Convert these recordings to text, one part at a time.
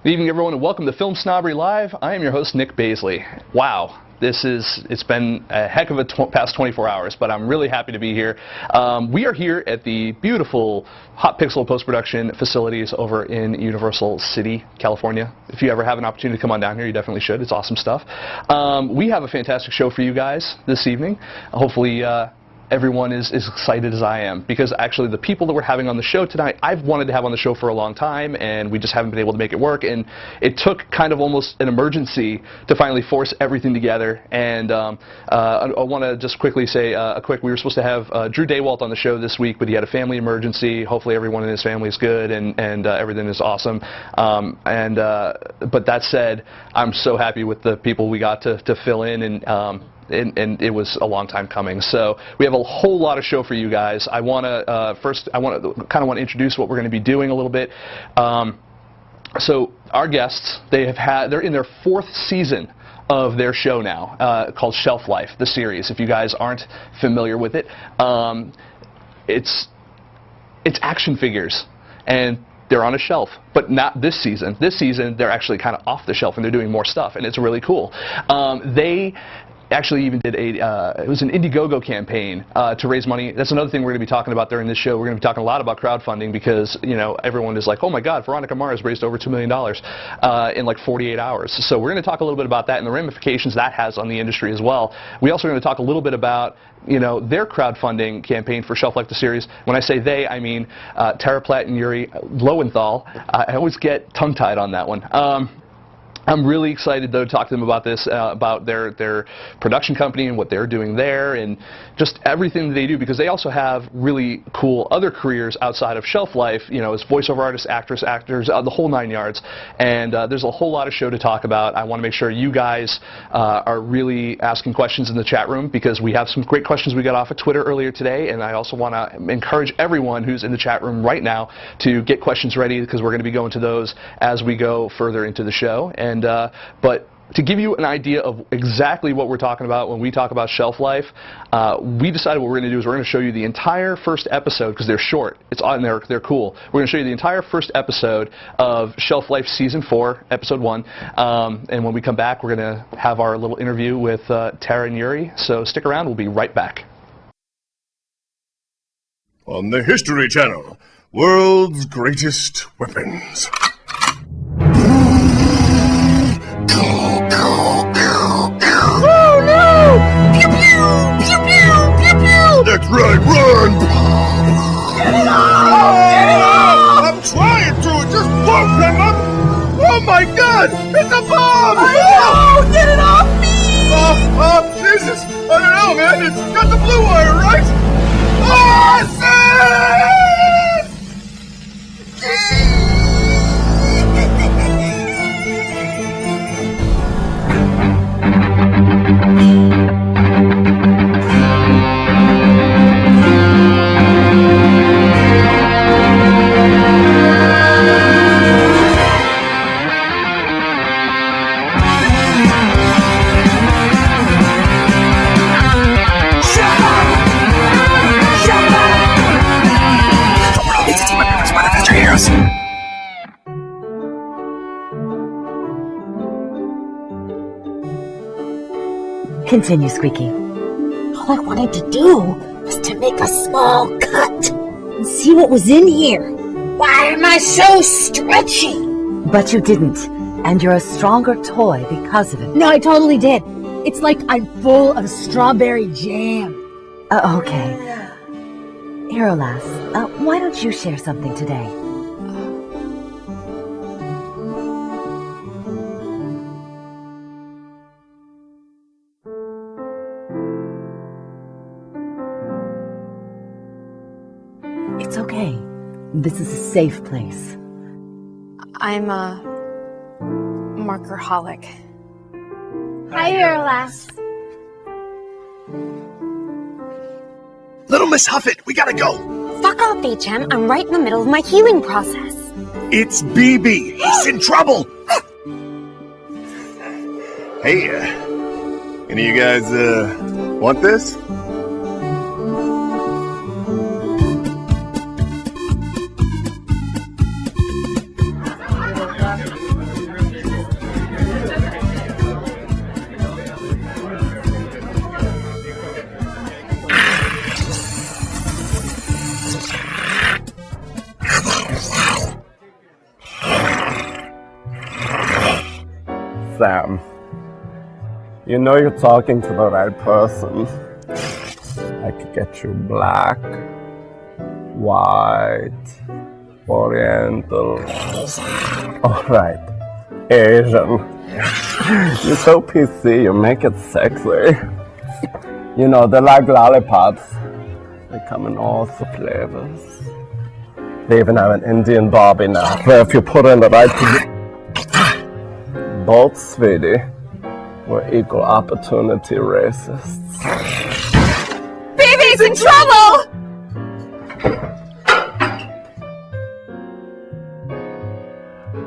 Good evening, everyone, and welcome to Film Snobbery Live. I am your host, Nick Baisley. Wow, it's been a heck of a past 24 hours, but I'm really happy to be here. We are here at the beautiful Hot Pixel post-production facilities over in Universal City, California. If you ever have an opportunity to come on down here, you definitely should. It's awesome stuff. We have a fantastic show for you guys this evening. Hopefully, everyone is as excited as I am, because actually the people that we're having on the show tonight, I've wanted to have on the show for a long time, and we just haven't been able to make it work, and it took kind of almost an emergency to finally force everything together. And I want to just quickly say we were supposed to have Drew Daywalt on the show this week, but he had a family emergency. Hopefully everyone in his family is good, and everything is awesome. But that said, I'm so happy with the people we got to fill in, and it was a long time coming. So we have a whole lot of show for you guys. I want to introduce what we're going to be doing a little bit. So our guests, they're in their 4th season of their show now, called Shelf Life, the series. If you guys aren't familiar with it, it's action figures, and they're on a shelf, but not this season. This season, they're actually kind of off the shelf, and they're doing more stuff, and it's really cool. They actually even did it was an Indiegogo campaign to raise money. That's another thing we're going to be talking about during this show. We're going to be talking a lot about crowdfunding, because everyone is like, oh my God, Veronica Mars raised over $2 million in like 48 hours. So we're going to talk a little bit about that and the ramifications that has on the industry as well. We also are going to talk a little bit about their crowdfunding campaign for Shelf Life the series. When I say they, I mean Platt and Yuri Lowenthal. I always get tongue-tied on that one. I'm really excited, though, to talk to them about this, about their production company and what they're doing there, and just everything that they do, because they also have really cool other careers outside of Shelf Life, as voiceover artists, actors, the whole 9 yards. And there's a whole lot of show to talk about. I want to make sure you guys are really asking questions in the chat room, because we have some great questions we got off of Twitter earlier today, and I also want to encourage everyone who's in the chat room right now to get questions ready, because we're going to be going to those as we go further into the show. But to give you an idea of exactly what we're talking about when we talk about Shelf Life, we decided what we're going to do is we're going to show you the entire first episode, because they're short. It's on there. They're cool. We're going to show you the entire first episode of Shelf Life Season 4, Episode 1. And when we come back, we're going to have our little interview with Tara and Yuri. So stick around. We'll be right back. On the History Channel, World's Greatest Weapons. Oh no! Pew pew! Pew pew! Pew pew! That's right, run! Get it off! Get it off! I'm trying to, it just won't come up! Oh my God! It's a bomb! I know! Get it off me! Oh, Jesus! I don't know, man, it's got the blue wire, right? Awesome! Continue, Squeaky. All I wanted to do was to make a small cut and see what was in here. Why am I so stretchy? But you didn't, and you're a stronger toy because of it. No, I totally did. It's like I'm full of strawberry jam. Okay. Hero Lass, why don't you share something today? It's okay. This is a safe place. I'm a markerholic. Hi, Hero Lass. Little Miss Huffit, we gotta go! Fuck off, HM. I'm right in the middle of my healing process. It's BB. He's in trouble! Hey, any of you guys, want this? Sam, you know you're talking to the right person. I could get you black, white, oriental. Alright, Asian. You're so PC, you make it sexy. You know, they're like lollipops. They come in all the flavors. They even have an Indian Barbie now, where if you put her in the right position. Both, sweetie, we're equal opportunity racists. Baby's in trouble!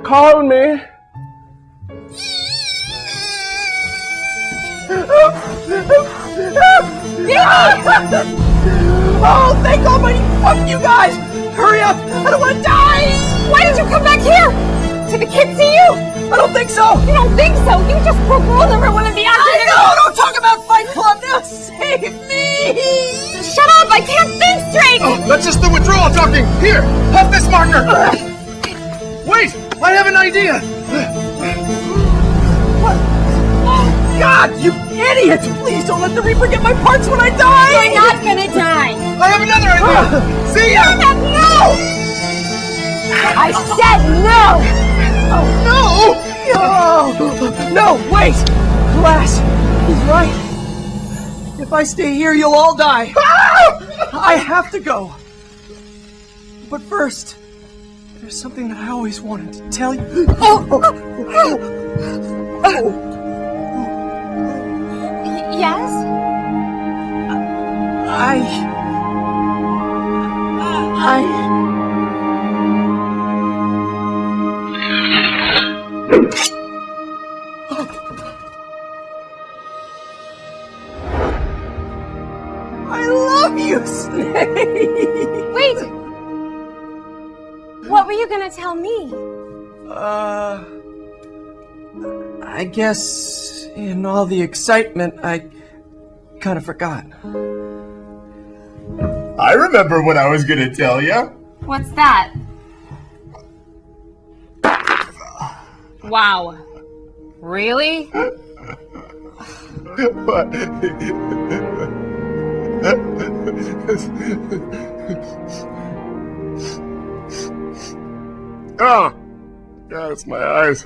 Call me. Oh, thank Almighty! Fuck you guys! Hurry up! I don't want to die! Why did you come back here? Did the kids see you? I don't think so! You don't think so? You just broke rules over one of the actors! I know! Don't talk about Fight Club! Now save me! Shut up! I can't think straight! Oh, that's just the withdrawal talking! Here! Puff this marker! Wait! I have an idea! What? Oh, God! You idiot! Please don't let the Reaper get my parts when I die! You're not gonna die! I have another idea! See ya! No! I said no! Oh, no! No, wait! Glass, he's right. If I stay here, you'll all die. I have to go. But first, there's something that I always wanted to tell you. Yes? I love you, Snake! Wait! What were you gonna tell me? I guess in all the excitement, I kind of forgot. I remember what I was gonna tell ya. What's that? Wow. Really? What? Oh, yeah, it's my eyes.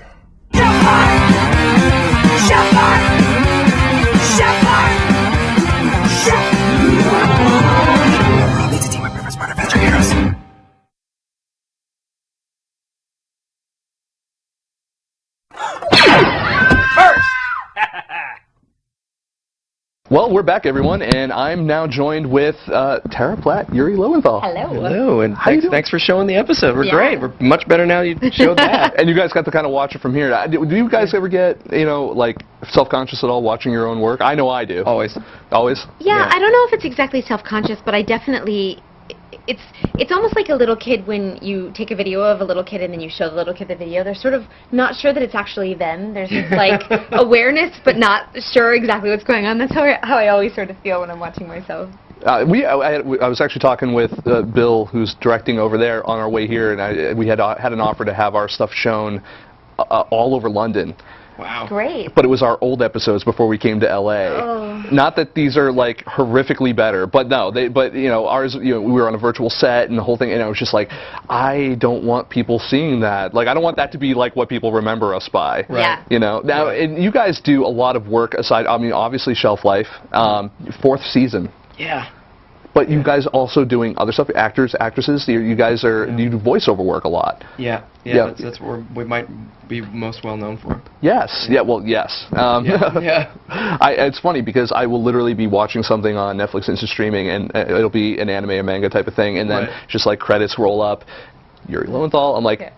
It's a team of River Smart Adventure Heroes. Well, we're back, everyone, and I'm now joined with Tara Platt, Yuri Lowenthal. Hello. Hello, and How you doing? thanks for showing the episode. We're Yeah. great. We're much better now you showed that. And you guys got to kind of watch it from here. Do you guys ever get, like, self-conscious at all watching your own work? I know I do. Always. Always? Yeah, I don't know if it's exactly self-conscious, but I definitely, it's almost like a little kid when you take a video of a little kid and then you show the little kid the video. They're sort of not sure that it's actually them. There's this like awareness, but not sure exactly what's going on. That's how I always sort of feel when I'm watching myself. I was actually talking with Bill, who's directing over there, on our way here, and we had an offer to have our stuff shown all over London. Wow. Great. But it was our old episodes before we came to LA. Oh. Not that these are like horrifically better, but no, ours, we were on a virtual set and the whole thing, and I was just like, I don't want people seeing that. Like, I don't want that to be like what people remember us by. Right. Yeah. Now, and you guys do a lot of work aside, obviously Shelf Life, 4th season. Yeah. But you guys also doing other stuff, actors, actresses. You guys you do voiceover work a lot. Yeah. That's what we might be most well known for. Yes. Yeah. Well, yes. Yeah. It's funny because I will literally be watching something on Netflix instant streaming, and it'll be an anime or manga type of thing, and then just like credits roll up. Yuri Lowenthal. I'm like.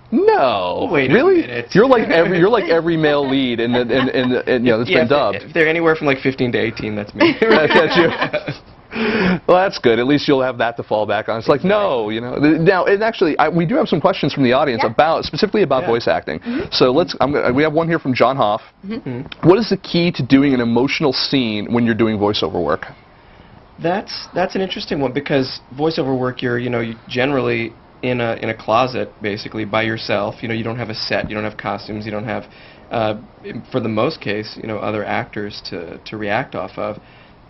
No, wait really? A minute. You're like every male lead, and it's been dubbed. If they're anywhere from like 15 to 18, that's me. That's you. Well, that's good. At least you'll have that to fall back on. It's like, no, Now, and actually, we do have some questions from the audience specifically about voice acting. So we have one here from John Hoff. What is the key to doing an emotional scene when you're doing voiceover work? That's an interesting one because voiceover work, you generally in a closet basically by yourself. You know, you don't have a set, you don't have costumes, you don't have, for the most case, you know, other actors to react off of,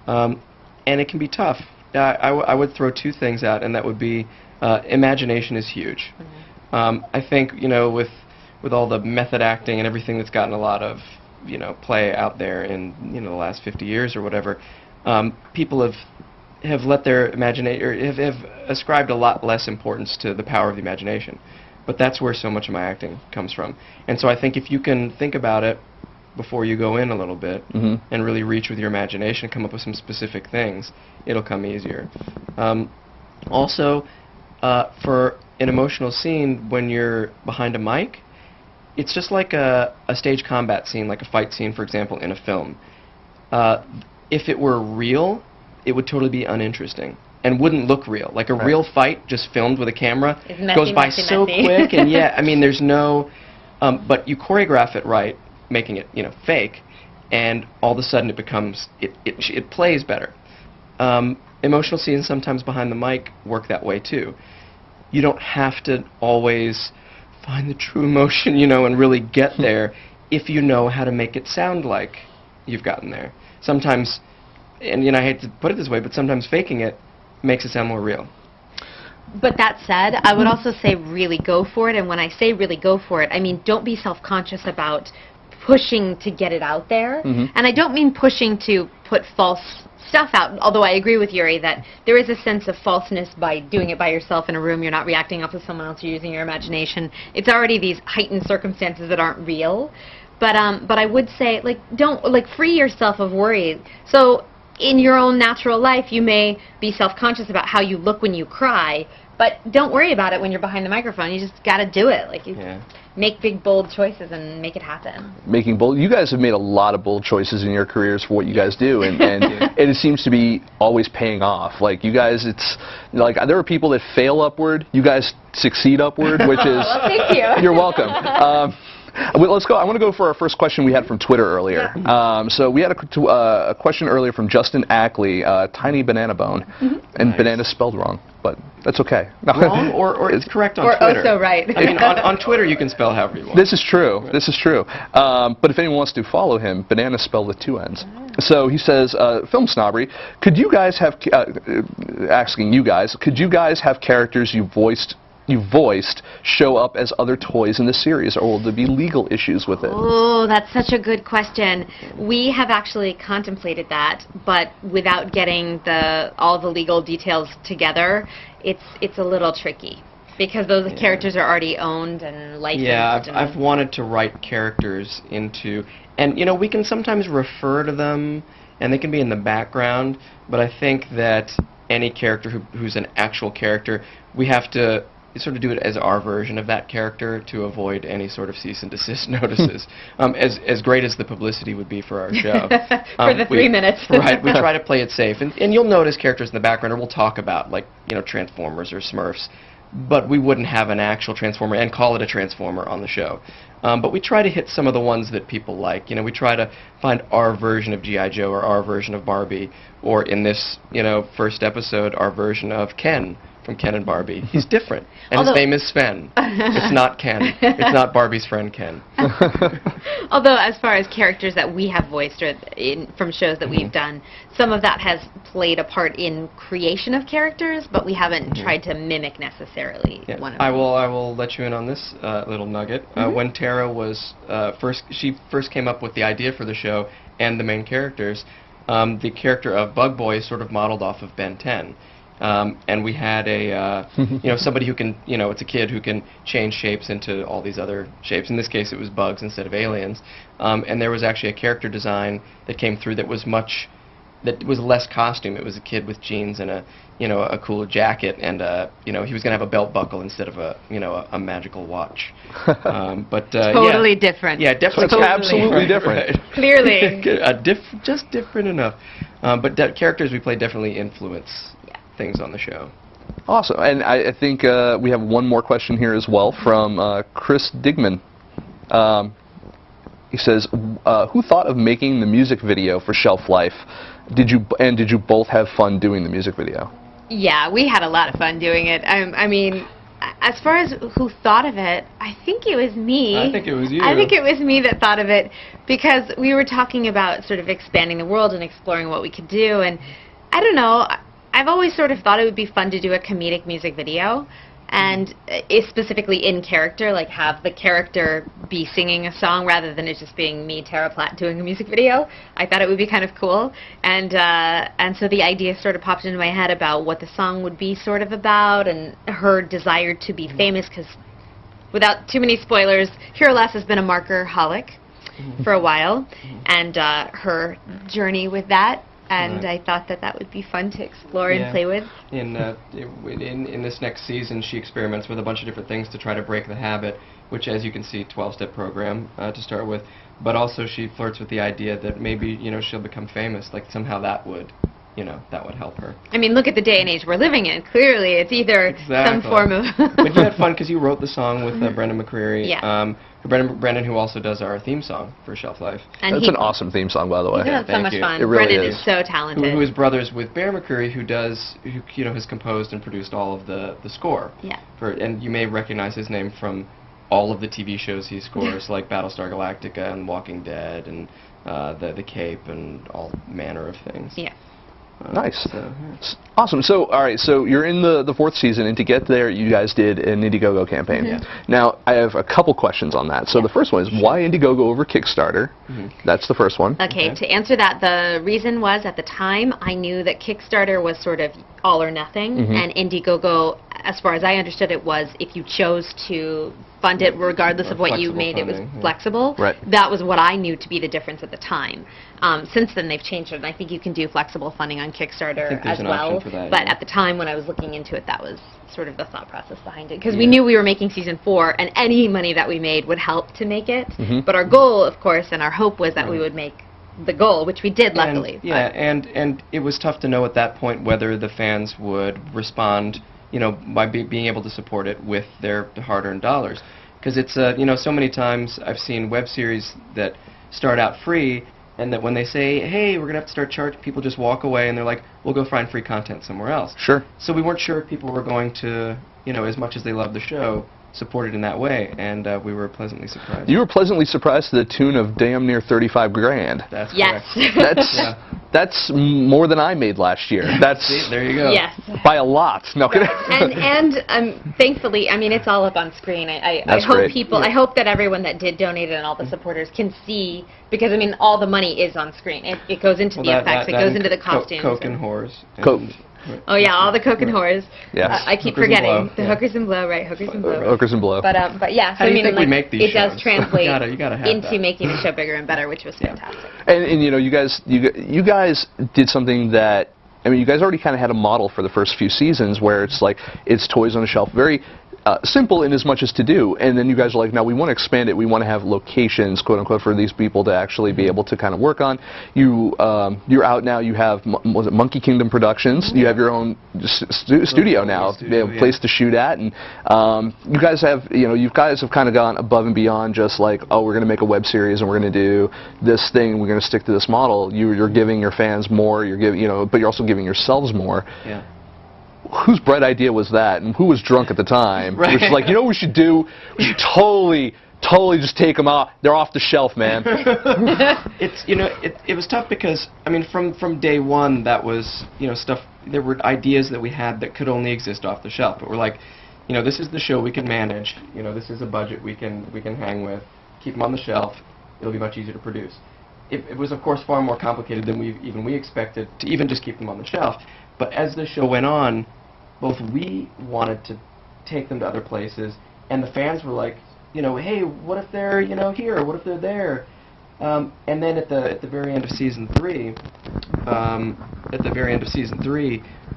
and it can be tough. I would throw two things out, and that would be imagination is huge. I think, you know, with all the method acting and everything that's gotten a lot of, you know, play out there in, you know, the last 50 years or whatever, people have let their imagination, or have ascribed a lot less importance to the power of the imagination. But that's where so much of my acting comes from. And so I think if you can think about it before you go in a little bit, and really reach with your imagination, come up with some specific things, it'll come easier. Also, for an emotional scene, when you're behind a mic, it's just like a stage combat scene, like a fight scene, for example, in a film. If it were real, it would totally be uninteresting and wouldn't look real. Like a real fight just filmed with a camera goes by so quick, and yeah, I mean, there's no, but you choreograph it right, making it, you know, fake, and all of a sudden it becomes, it plays better. Emotional scenes sometimes behind the mic work that way too. You don't have to always find the true emotion, you know, and really get there if you know how to make it sound like you've gotten there. Sometimes, and you know, I hate to put it this way, but sometimes faking it makes it sound more real. But that said, I would also say really go for it, and when I say really go for it, I mean don't be self-conscious about pushing to get it out there. And I don't mean pushing to put false stuff out, although I agree with Yuri that there is a sense of falseness by doing it by yourself in a room. You're not reacting off of someone else, you're using your imagination. It's already these heightened circumstances that aren't real. But I would say, like, don't, like, free yourself of worry. So in your own natural life, you may be self-conscious about how you look when you cry, but don't worry about it when you're behind the microphone. You just got to do it. Like, you make big, bold choices and make it happen. Making bold. You guys have made a lot of bold choices in your careers for what you guys do, and it seems to be always paying off. Like, you guys, it's like there are people that fail upward. You guys succeed upward, which is. Well, thank you. You're welcome. Let's go. I want to go for our first question we had from Twitter earlier. So we had a question earlier from Justin Ackley, Tiny Banana Bone, and banana spelled wrong, but that's okay. Wrong, or it's correct on Twitter. Or also right. I mean, on Twitter you can spell however you want. This is true. Right. This is true. But if anyone wants to follow him, banana spelled with two N's. So he says, Film Snobbery, could you guys have, asking you guys, could you guys have characters you voiced show up as other toys in the series, or will there be legal issues with it? Oh, that's such a good question. We have actually contemplated that, but without getting all the legal details together, it's a little tricky because those characters are already owned and licensed. Yeah, I've wanted to write characters into, and you know, we can sometimes refer to them, and they can be in the background, but I think that any character who's an actual character, we have to sort of do it as our version of that character to avoid any sort of cease and desist notices. As great as the publicity would be for our show. For the 3 minutes. Right, we try to play it safe. And you'll notice characters in the background, or we'll talk about, like, you know, Transformers or Smurfs, but we wouldn't have an actual Transformer and call it a Transformer on the show. But we try to hit some of the ones that people like. You know, we try to find our version of G.I. Joe or our version of Barbie, or in this, you know, first episode, our version of Ken from Ken and Barbie. He's different, and his name is Sven. It's not Ken. It's not Barbie's friend Ken. Although, as far as characters that we have voiced or from shows that we've done, some of that has played a part in creation of characters, but we haven't tried to mimic necessarily one of them. I will let you in on this little nugget. When Tara was she first came up with the idea for the show and the main characters, the character of Bug Boy is sort of modeled off of Ben 10. And we had a, you know, somebody who can, you know, it's a kid who can change shapes into all these other shapes. In this case, it was bugs instead of aliens. And there was actually a character design that came through that was less costume. It was a kid with jeans and a, you know, a cool jacket, and you know, he was going to have a belt buckle instead of a, you know, a magical watch. But totally different. Yeah, definitely. Totally absolutely different. Right. Clearly. Just different enough. But characters we play definitely influence things on the show. Awesome. And I think we have one more question here as well from Chris Digman. He says, who thought of making the music video for Shelf Life? Did you both have fun doing the music video? Yeah, we had a lot of fun doing it. I mean, as far as who thought of it, I think it was me. I think it was you. I think it was me that thought of it because we were talking about sort of expanding the world and exploring what we could do. And I don't know, I've always sort of thought it would be fun to do a comedic music video. And specifically in character, like have the character be singing a song rather than it just being me, Tara Platt, doing a music video. I thought it would be kind of cool. And so the idea sort of popped into my head about what the song would be sort of about and her desire to be famous because without too many spoilers, Hero Lass has been a marker-holic for a while and her journey with that. And I thought that that would be fun to explore and play with. In this next season, she experiments with a bunch of different things to try to break the habit, which, as you can see, 12-step program to start with. But also, she flirts with the idea that maybe she'll become famous. Like somehow that would help her. I mean, look at the day and age we're living in. Clearly, it's either some form of. But you had fun because you wrote the song with Brendan McCreary. Yeah. Brendan, who also does our theme song for Shelf Life. And that's an awesome theme song, by the way. That's so much fun. It really Brendan is. is so talented. Who is brothers with Bear McCreary, who has composed and produced all of the score. Yeah. And you may recognize his name from all of the TV shows he scores, like Battlestar Galactica and Walking Dead and the Cape and all manner of things. Yeah. Nice. Awesome. So, all right, so you're in the fourth season, and to get there, you guys did an Indiegogo campaign. Now, I have a couple questions on that. So the first one is, why Indiegogo over Kickstarter? That's the first one. Okay, to answer that, the reason was, at the time, I knew that Kickstarter was sort of all or nothing, and Indiegogo, as far as I understood it, was if you chose to fund it regardless of what you made, it was flexible. Right. That was what I knew to be the difference at the time. Since then, they've changed it, and I think you can do flexible funding on Kickstarter as well. But at the time when I was looking into it, that was sort of the thought process behind it. Because we knew we were making season 4, and any money that we made would help to make it. But our goal, of course, and our hope was that we would make the goal, which we did, luckily. And it was tough to know at that point whether the fans would respond, by being able to support it with their hard-earned dollars. Because it's, so many times I've seen web series that start out free, and that when they say, hey, we're going to have to start charging, people just walk away and they're like, we'll go find free content somewhere else. Sure. So we weren't sure if people were going to, as much as they loved the show, support it in that way, and we were pleasantly surprised. You were pleasantly surprised to the tune of damn near 35 grand. That's correct. Yes. That's more than I made last year. That's See, there you go. Yes. by a lot. No. And thankfully, I mean, it's all up on screen. I hope great. people, I hope that everyone that did donate and all the supporters can see, because I mean, all the money is on screen. It goes into the effects. It goes into the costumes. Coke and whores. Oh yeah, all the Coke and whores. Yes. I keep Hookers and forgetting blow, the hookers and blow, right? Hookers and blow. Hookers and blow. But yeah, so How do I you mean, think we like, make these it does shows? translate You gotta have into that. making the show bigger and better, which was fantastic. And you guys did something that, I mean, you guys already kind of had a model for the first few seasons where it's like, it's toys on a shelf, very simple in as much as to do, and then you guys are like, now we want to expand it, we want to have locations, quote unquote, for these people to actually be able to kind of work on. You're out now, you have, was it Monkey Kingdom Productions, you have your own studio now, a place to shoot at, and you guys have, you guys have kind of gone above and beyond just like, oh, we're going to make a web series and we're going to do this thing, we're going to stick to this model. You're giving your fans more, you're giving, but you're also giving yourselves more. Yeah. Whose bright idea was that, and who was drunk at the time? Right. Which is like, what we should do? We should totally just take them out. They're off the shelf, man. It's it was tough because I mean from day one that was stuff. There were ideas that we had that could only exist off the shelf, but we're like, this is the show we can manage. This is a budget we can hang with. Keep them on the shelf. It'll be much easier to produce. It was of course far more complicated than we expected to even just keep them on the shelf. But as the show went on, both we wanted to take them to other places, and the fans were like, hey, what if they're, here? What if they're there? And then at the very end of season 3,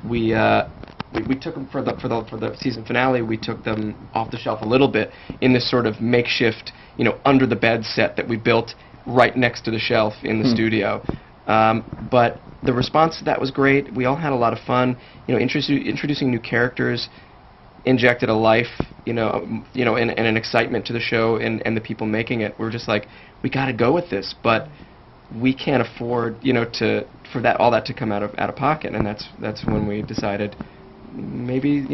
we took them for the season finale. We took them off the shelf a little bit in this sort of makeshift, under the bed set that we built right next to the shelf in the studio. But the response to that was great. We all had a lot of fun. Introducing new characters injected a life, and an excitement to the show and the people making it. We're just like, we got to go with this, but we can't afford, for all that to come out of pocket. And that's when we decided maybe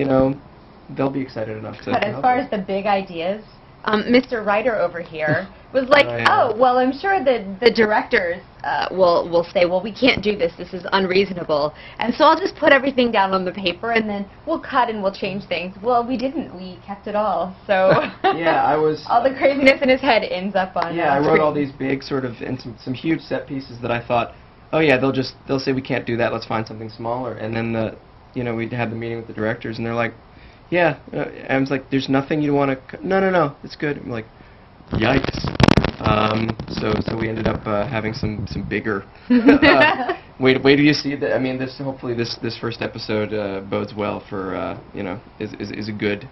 they'll be excited enough to. But as far as the big ideas, Mr. Writer over here was like, oh, well, I'm sure that the directors will say, well, we can't do this. This is unreasonable. And so I'll just put everything down on the paper, and then we'll cut and we'll change things. Well, we didn't. We kept it all. So yeah, I was. all the craziness in his head ends up on. Yeah, I wrote all these big sort of and some huge set pieces that I thought, oh yeah, they'll say we can't do that. Let's find something smaller. And then we had the meeting with the directors, and they're like, yeah, I was like, there's nothing you want to. No, it's good. I'm like, yikes. So we ended up having some bigger. Wait till you see that. I mean, hopefully this first episode bodes well for is a good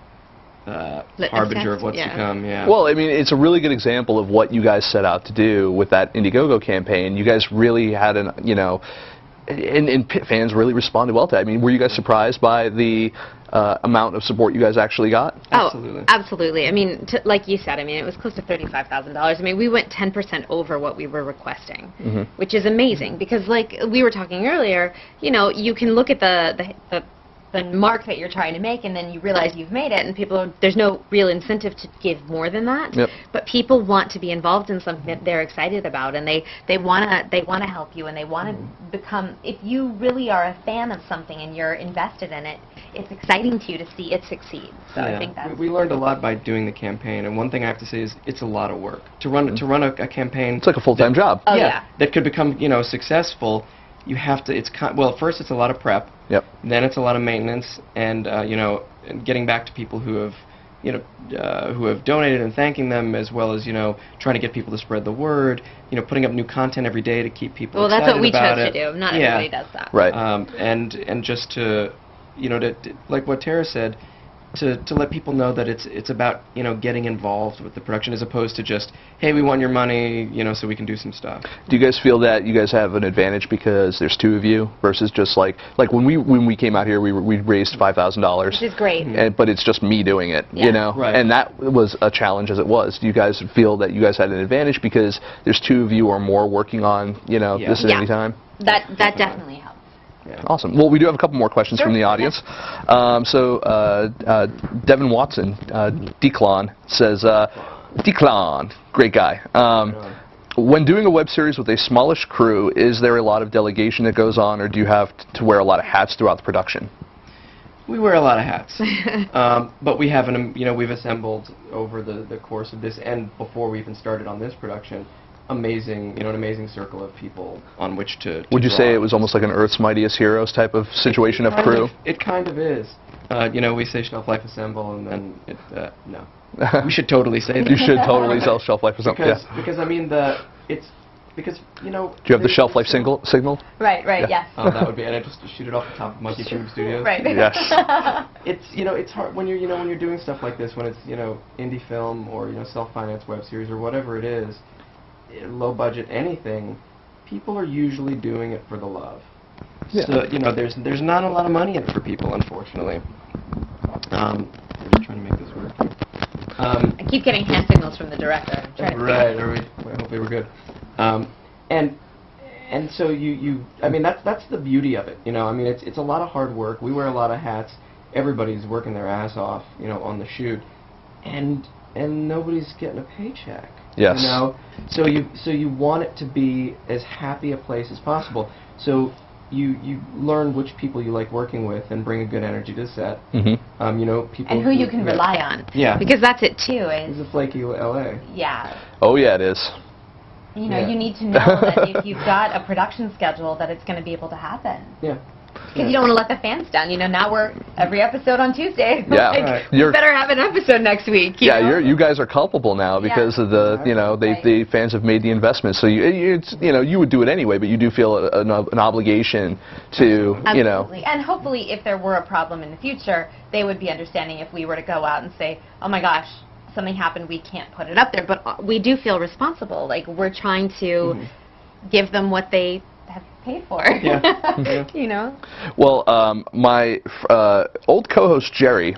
harbinger of what's to come. Yeah. Well, I mean, it's a really good example of what you guys set out to do with that Indiegogo campaign. You guys really had and fans really responded well to that. I mean, were you guys surprised by the amount of support you guys actually got? Absolutely. Oh, absolutely. I mean, like you said, I mean, it was close to $35,000. I mean, we went 10% over what we were requesting, which is amazing because, like we were talking earlier, you can look at the mark that you're trying to make, and then you realize you've made it, and there's no real incentive to give more than that. Yep. But people want to be involved in something that they're excited about, and they wanna help you, and they want to become. If you really are a fan of something and you're invested in it, it's exciting to you to see it succeed. So I think that's. We learned a lot by doing the campaign, and one thing I have to say is it's a lot of work to run a campaign. It's like a full-time job. Oh yeah. That could become successful. You have to. Well, first it's a lot of prep. Yep. Then it's a lot of maintenance, and and getting back to people who have donated and thanking them, as well as trying to get people to spread the word. Putting up new content every day to keep people excited that's what we about chose to do. Not everybody does that. Right. And just to to like what Tara said, to let people know that it's about getting involved with the production as opposed to just, hey, we want your money so we can do some stuff. Do you guys feel that you guys have an advantage because there's two of you versus just like when we came out here we raised $5,000, which is great, but it's just me doing it, Right. And that was a challenge as it was. Do you guys feel that you guys had an advantage because there's two of you or more working on this at any time? That definitely helps. Yeah. Awesome. Well, we do have a couple more questions from the audience. Devin Watson, Declan, says, Declan, great guy. When doing a web series with a smallish crew, is there a lot of delegation that goes on, or do you have to wear a lot of hats throughout the production? We wear a lot of hats, but we have we've assembled over the course of this and before we even started on this production. An amazing circle of people on which to Would you draw. say it was almost like an Earth's Mightiest Heroes type of situation of crew? It kind of is. We say Shelf Life Assemble, and then no. We should totally say that. You should totally sell Shelf Life Assemble. Because I mean because do you have the Shelf Life signal? Right, yes. Oh, that would be, and I just shoot it off the top of Monkey Tube Studios. Right. Yes. It's it's hard when you're doing stuff like this, when it's indie film or self-financed web series or whatever it is. Low budget anything, people are usually doing it for the love. Yeah. So there's not a lot of money in it for people, unfortunately. I'm just trying to make this work. I keep getting hand signals from the director. I'm trying to right. Hopefully we're good. And so I mean that's the beauty of it. I mean it's a lot of hard work. We wear a lot of hats. Everybody's working their ass off, on the shoot, and nobody's getting a paycheck. Yes. So you want it to be as happy a place as possible. So you learn which people you like working with and bring a good energy to set. Mm-hmm. People and who you can rely on. Yeah. Because that's it too. It's a flaky LA. Yeah. Oh yeah, it is. You need to know that if you've got a production schedule that it's going to be able to happen. Yeah. Because you don't want to let the fans down. Now we're every episode on Tuesday. Yeah. Right. You better have an episode next week. You guys are culpable now because of the the fans have made the investment. So you would do it anyway, but you do feel an obligation to Absolutely. And hopefully, if there were a problem in the future, they would be understanding if we were to go out and say, oh my gosh, something happened, we can't put it up there. But we do feel responsible. Like we're trying to give them what they have paid for. Yeah. Well, my old co-host Jerry,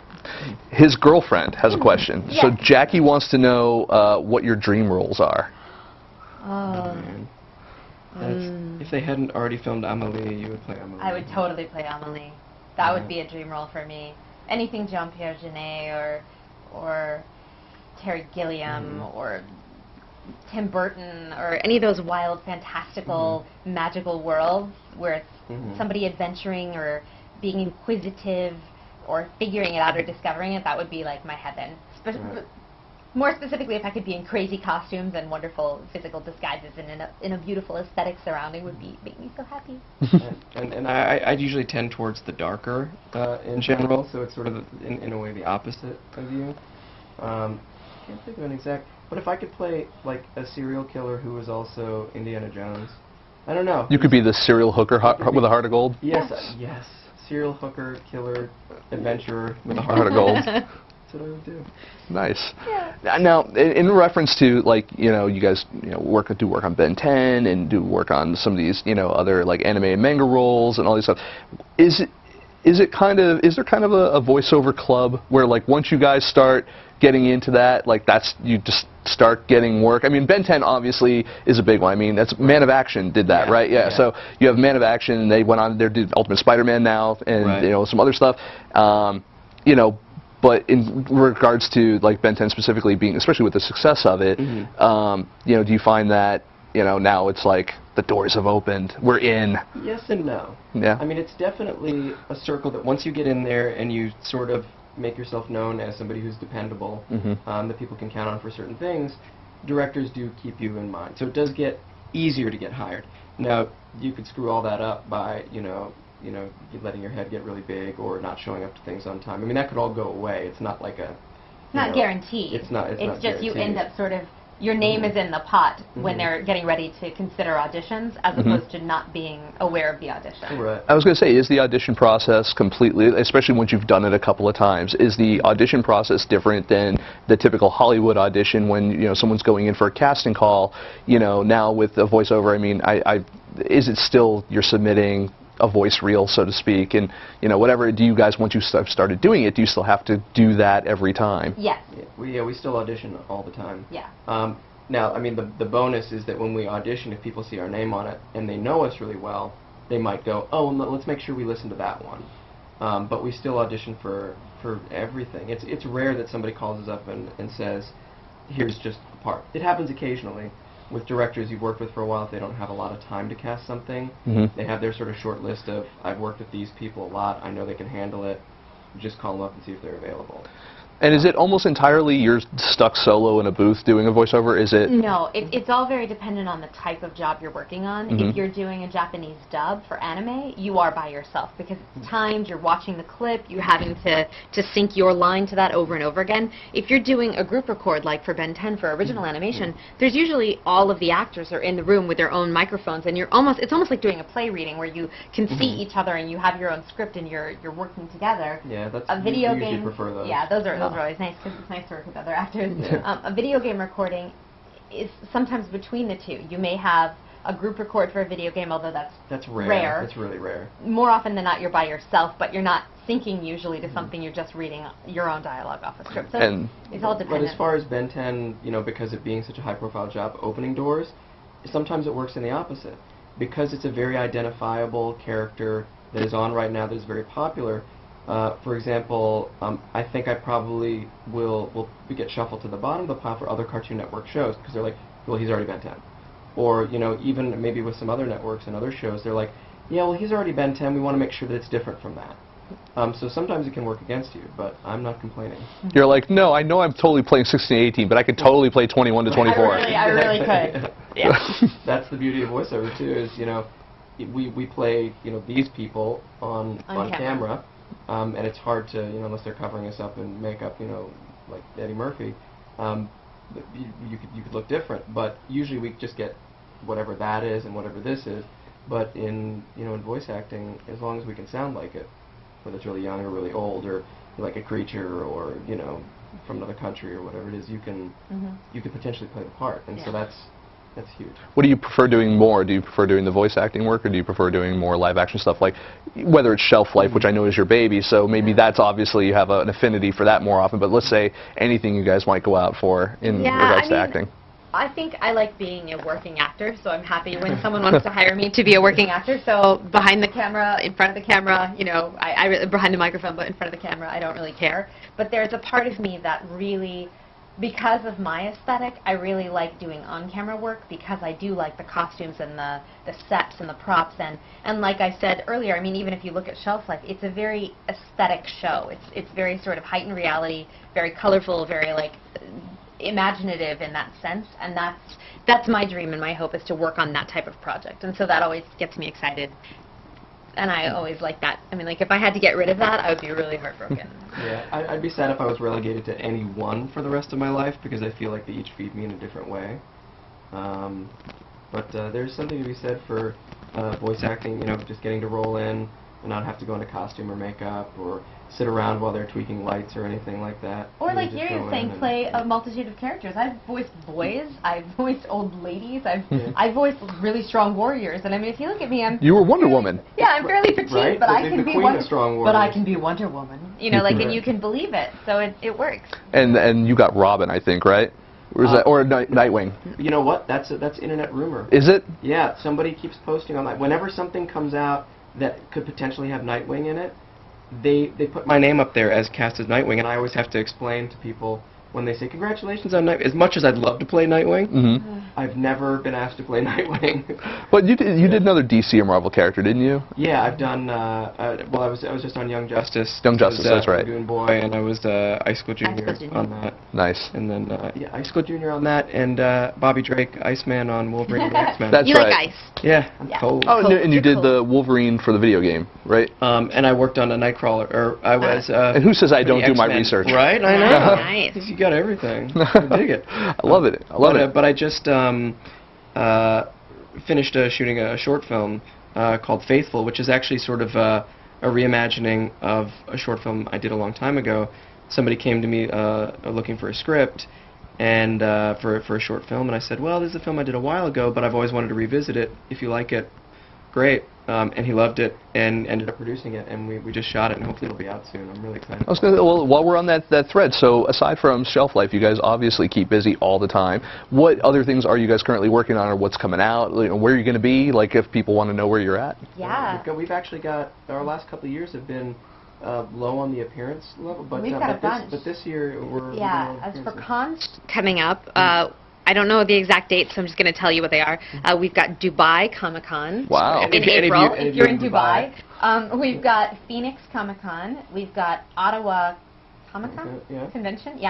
his girlfriend has a question. Yes. So Jackie wants to know what your dream roles are. Oh. If they hadn't already filmed Amelie, you would play Amelie. I would totally play Amelie. That would be a dream role for me. anything Jean-Pierre Jeunet or Terry Gilliam or Tim Burton or any of those wild, fantastical, magical worlds where it's somebody adventuring or being inquisitive or figuring it out or discovering it, that would be like my heaven. More specifically, if I could be in crazy costumes and wonderful physical disguises and in a beautiful aesthetic surrounding would make me so happy. and I usually tend towards the darker in general, so it's sort of in a way the opposite of you. Can't think of an exact, but if I could play like a serial killer who was also Indiana Jones, I don't know. You could be the serial hooker with a heart of gold? Yes, yes. Serial hooker, killer, adventurer with a heart of gold. That's what I would do. Nice. Yeah. Now, in reference to, like, you guys, do work on Ben 10 and do work on some of these, other like anime and manga roles and all these stuff. Is there kind of a voiceover club where, like, once you guys start getting into that, like, you just start getting work? I mean, Ben 10 obviously is a big one. I mean, that's Man of Action did that, right? Yeah. So you have Man of Action, and they went on, they did Ultimate Spider-Man now, and some other stuff. But in regards to, like, Ben 10 specifically being, especially with the success of it, do you find that now it's like the doors have opened, we're in? Yes and no. Yeah. I mean, it's definitely a circle that once you get in there and you sort of make yourself known as somebody who's dependable, that people can count on for certain things, directors do keep you in mind. So it does get easier to get hired. Now, you could screw all that up by, letting your head get really big or not showing up to things on time. I mean, that could all go away. It's not like a... Not guaranteed. It's not just guaranteed. You end up sort of... Your name is in the pot when they're getting ready to consider auditions, as opposed to not being aware of the audition. Right. I was going to say, is the audition process completely, especially once you've done it a couple of times, is the audition process different than the typical Hollywood audition when someone's going in for a casting call? Now with a voiceover, I mean, is it still you're submitting a voice reel, so to speak, and whatever? Do you guys, once you started doing it, do you still have to do that every time? Yes. Yeah, we still audition all the time. Yeah. Now, I mean, the bonus is that when we audition, if people see our name on it and they know us really well, they might go, oh, let's make sure we listen to that one. But we still audition for everything. It's rare that somebody calls us up and says, here's just the part. It happens occasionally with directors you've worked with for a while. If they don't have a lot of time to cast something, they have their sort of short list of, I've worked with these people a lot, I know they can handle it, just call them up and see if they're available. And is it almost entirely you're stuck solo in a booth doing a voiceover? Is it? No, it's all very dependent on the type of job you're working on. If you're doing a Japanese dub for anime, you are by yourself because it's timed, you're watching the clip, you're having to sync your line to that over and over again. If you're doing a group record like for Ben 10 for original animation, there's usually all of the actors are in the room with their own microphones, and it's almost like doing a play reading where you can see each other and you have your own script and you're working together. Yeah, that's a video game. Usually prefer those. Yeah, those are always nice because it's nice to work with other actors. A video game recording is sometimes between the two. You may have a group record for a video game, although that's rare. That's really rare. More often than not, you're by yourself, but you're not syncing usually to something. You're just reading your own dialogue off a script. So it's all dependent. But as far as Ben 10, because it being such a high-profile job, opening doors, sometimes it works in the opposite. Because it's a very identifiable character that is on right now that is very popular. For example, I think I probably will get shuffled to the bottom of the pile for other Cartoon Network shows because they're like, well, he's already Ben 10. Or, even maybe with some other networks and other shows, they're like, yeah, well, he's already Ben 10. We want to make sure that it's different from that. So sometimes it can work against you, but I'm not complaining. You're like, no, I know I'm totally playing 16-18, but I could totally play 21 to 24. I really could. Yeah. That's the beauty of voiceover, too, is, we play, these people on camera. And it's hard to, unless they're covering us up in makeup, like Eddie Murphy, you could look different. But usually we just get whatever that is and whatever this is. But in voice acting, as long as we can sound like it, whether it's really young or really old, or like a creature, or from another country or whatever it is, you can potentially play the part. And so that's huge. What do you prefer doing more? Do you prefer doing the voice acting work, or do you prefer doing more live action stuff, like whether it's Shelf Life, which I know is your baby, so maybe that's obviously you have an affinity for that more often, but let's say anything you guys might go out for in regards to acting? I think I like being a working actor, so I'm happy when someone wants to hire me to be a working actor. So behind the camera, in front of the camera, you know, I behind the microphone, but in front of the camera, I don't really care. But there's a part of me that really, because of my aesthetic, I really like doing on-camera work because I do like the costumes and the sets and the props and like I said earlier, I mean, even if you look at Shelf Life, it's a very aesthetic show. It's very sort of heightened reality, very colorful, very like imaginative in that sense, and that's my dream and my hope is to work on that type of project, and so that always gets me excited. And I always like that. I mean, like, if I had to get rid of that, I would be really heartbroken. Yeah, I'd be sad if I was relegated to any one for the rest of my life, because I feel like they each feed me in a different way. But there's something to be said for voice acting, you know, just getting to roll in and not have to go into costume or makeup or sit around while they're tweaking lights or anything like that. Or like Yuri was saying, play a multitude of characters. I've voiced boys, I've voiced old ladies, I've voiced really strong warriors, and I mean, if you look at me, You were Wonder Woman. Yeah, I'm fairly petite, right? but I can be Wonder Woman. You know, like, and you can believe it, so it works. And you got Robin, I think, right? Or is that, or Nightwing? You know what? That's internet rumor. Is it? Yeah, somebody keeps posting on that. Whenever something comes out that could potentially have Nightwing in it, they put my name up there as cast as Nightwing, and I always have to explain to people when they say, congratulations on Nightwing. As much as I'd love to play Nightwing, I've never been asked to play Nightwing. But you did another DC or Marvel character, didn't you? Yeah, I've done, well, I was just on Young Justice. Young Justice, that's right. Goon Boy, and I was Icicle Jr. on that. Nice. And then, yeah, Icicle Jr. on that, and Bobby Drake, Iceman on Wolverine and X-Men. That's you right. like ice. Yeah, I'm cold. Oh, and you did the Wolverine for the video game, right? And I worked on a Nightcrawler, or I was... and who says I don't do my X-Men. research? Right, I know. Nice. You got everything. I dig it. I love it. I love it. But I just finished shooting a short film called Faithful, which is actually sort of a reimagining of a short film I did a long time ago. Somebody came to me looking for a script and for a short film, and I said, well, this is a film I did a while ago, but I've always wanted to revisit it. If you like it, great. And he loved it and ended up producing it, and we just shot it, and hopefully it'll be out soon. I'm really excited. I was going to, well, while we're on that thread, so aside from Shelf Life, you guys obviously keep busy all the time. What other things are you guys currently working on, or what's coming out? You know, where are you going to be, like, if people want to know where you're at? Yeah. We've actually got, our last couple of years have been low on the appearance level, but We've got a bunch. But this year we're as for cons coming up, I don't know the exact dates, so I'm just going to tell you what they are. We've got Dubai Comic-Con Wow. in April, if you're in Dubai. We've got Phoenix Comic-Con. We've got Ottawa Comic-Con Convention,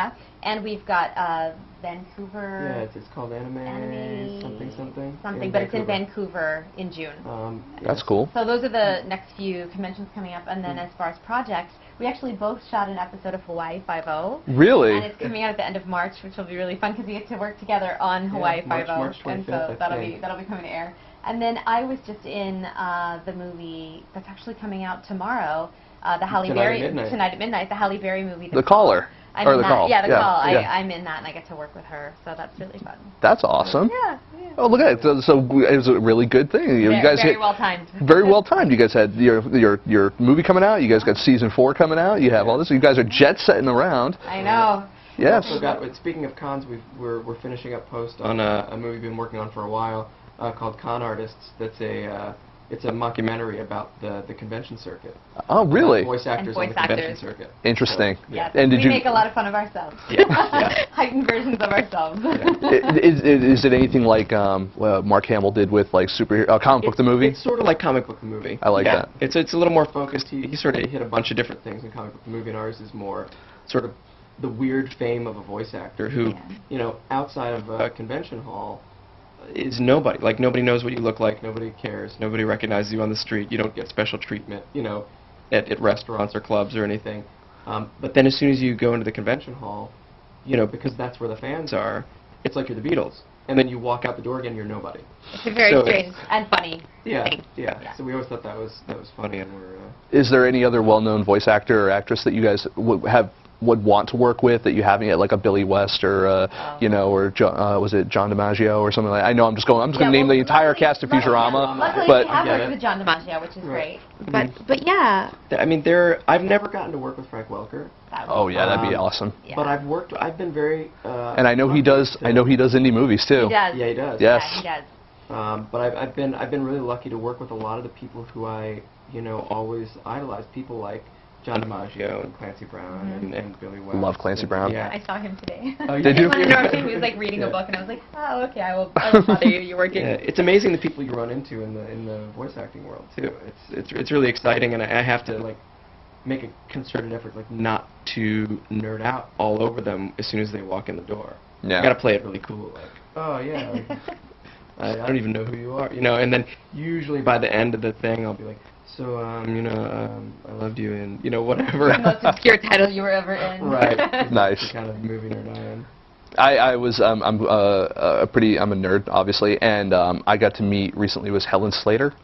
and we've got Vancouver. Yeah, it's called Anime something. But it's in Vancouver in June. That's cool. So those are the next few conventions coming up, and then as far as projects, we actually both shot an episode of Hawaii Five-0. Really? And it's coming out at the end of March, which will be really fun because we get to work together on Hawaii Five-0, March 25th, and so that'll be coming to air. And then I was just in the movie that's actually coming out tomorrow, the Halle Berry Tonight at Midnight, the Halle Berry movie. The Caller. I'm in that. Call. Yeah, the call. Yeah. I'm in that, and I get to work with her, so that's really fun. That's awesome. Yeah. Oh, look at it. So it was a really good thing. You guys very well timed. Very well timed. You guys had your movie coming out. You guys got season 4 coming out. You have all this. You guys are jet setting around. I know. Yes. Speaking of cons, we're finishing up post on a movie we've been working on for a while called Con Artists. That's it's a mockumentary about the convention circuit. Oh, really? Voice actors on the convention circuit. Interesting. So, yeah. And we make a lot of fun of ourselves. Heightened versions of ourselves. Is it anything like Mark Hamill did with like Comic Book the Movie? It's sort of like Comic Book the Movie. I like that. It's a little more focused. He sort of hit a bunch of different things in Comic Book the Movie, and ours is more sort of the weird fame of a voice actor who, you know, outside of a convention hall, is nobody. Like, nobody knows what you look like, nobody cares, nobody recognizes you on the street, you don't get special treatment, you know, at restaurants or clubs or anything. But then as soon as you go into the convention hall, you know, because that's where the fans are, it's like you're the Beatles. And then you walk out the door again, you're nobody. It's a very strange and funny thing. Yeah. So we always thought that was funny, and we're... Is there any other well-known voice actor or actress that you guys have would want to work with that you haven't yet, like a Billy West or you know, or was it John DiMaggio or something like that? I know I'm just going to name the entire cast of Futurama, Luckily, but we have worked with John DiMaggio, which is great. But yeah. I mean, I've never gotten to work with Frank Welker. Oh yeah, that'd be awesome. Yeah. But I've been very. And I know he does. I know he does indie movies too. He does. Yeah, he does. Yes. Yeah, he does. But I've been really lucky to work with a lot of the people who I always idolize. People like John DiMaggio and Clancy Brown and Billy West. Love Clancy Brown. Yeah. I saw him today. Oh, Did you? He was like reading a book, and I was like, oh, okay, I will bother you. You're working. Yeah, it's amazing the people you run into in the voice acting world too. It's really exciting, and I have to like make a concerted effort like not to nerd out all over them as soon as they walk in the door. Yeah. I gotta play it really cool, like, oh yeah, like, I don't even know who you are, and then usually by the end of the thing I'll be like, so I loved you in whatever. The most obscure title you were ever in. Right. Nice. The kind of movie nerd I am. I was I'm a nerd obviously, and I got to meet recently was Helen Slater,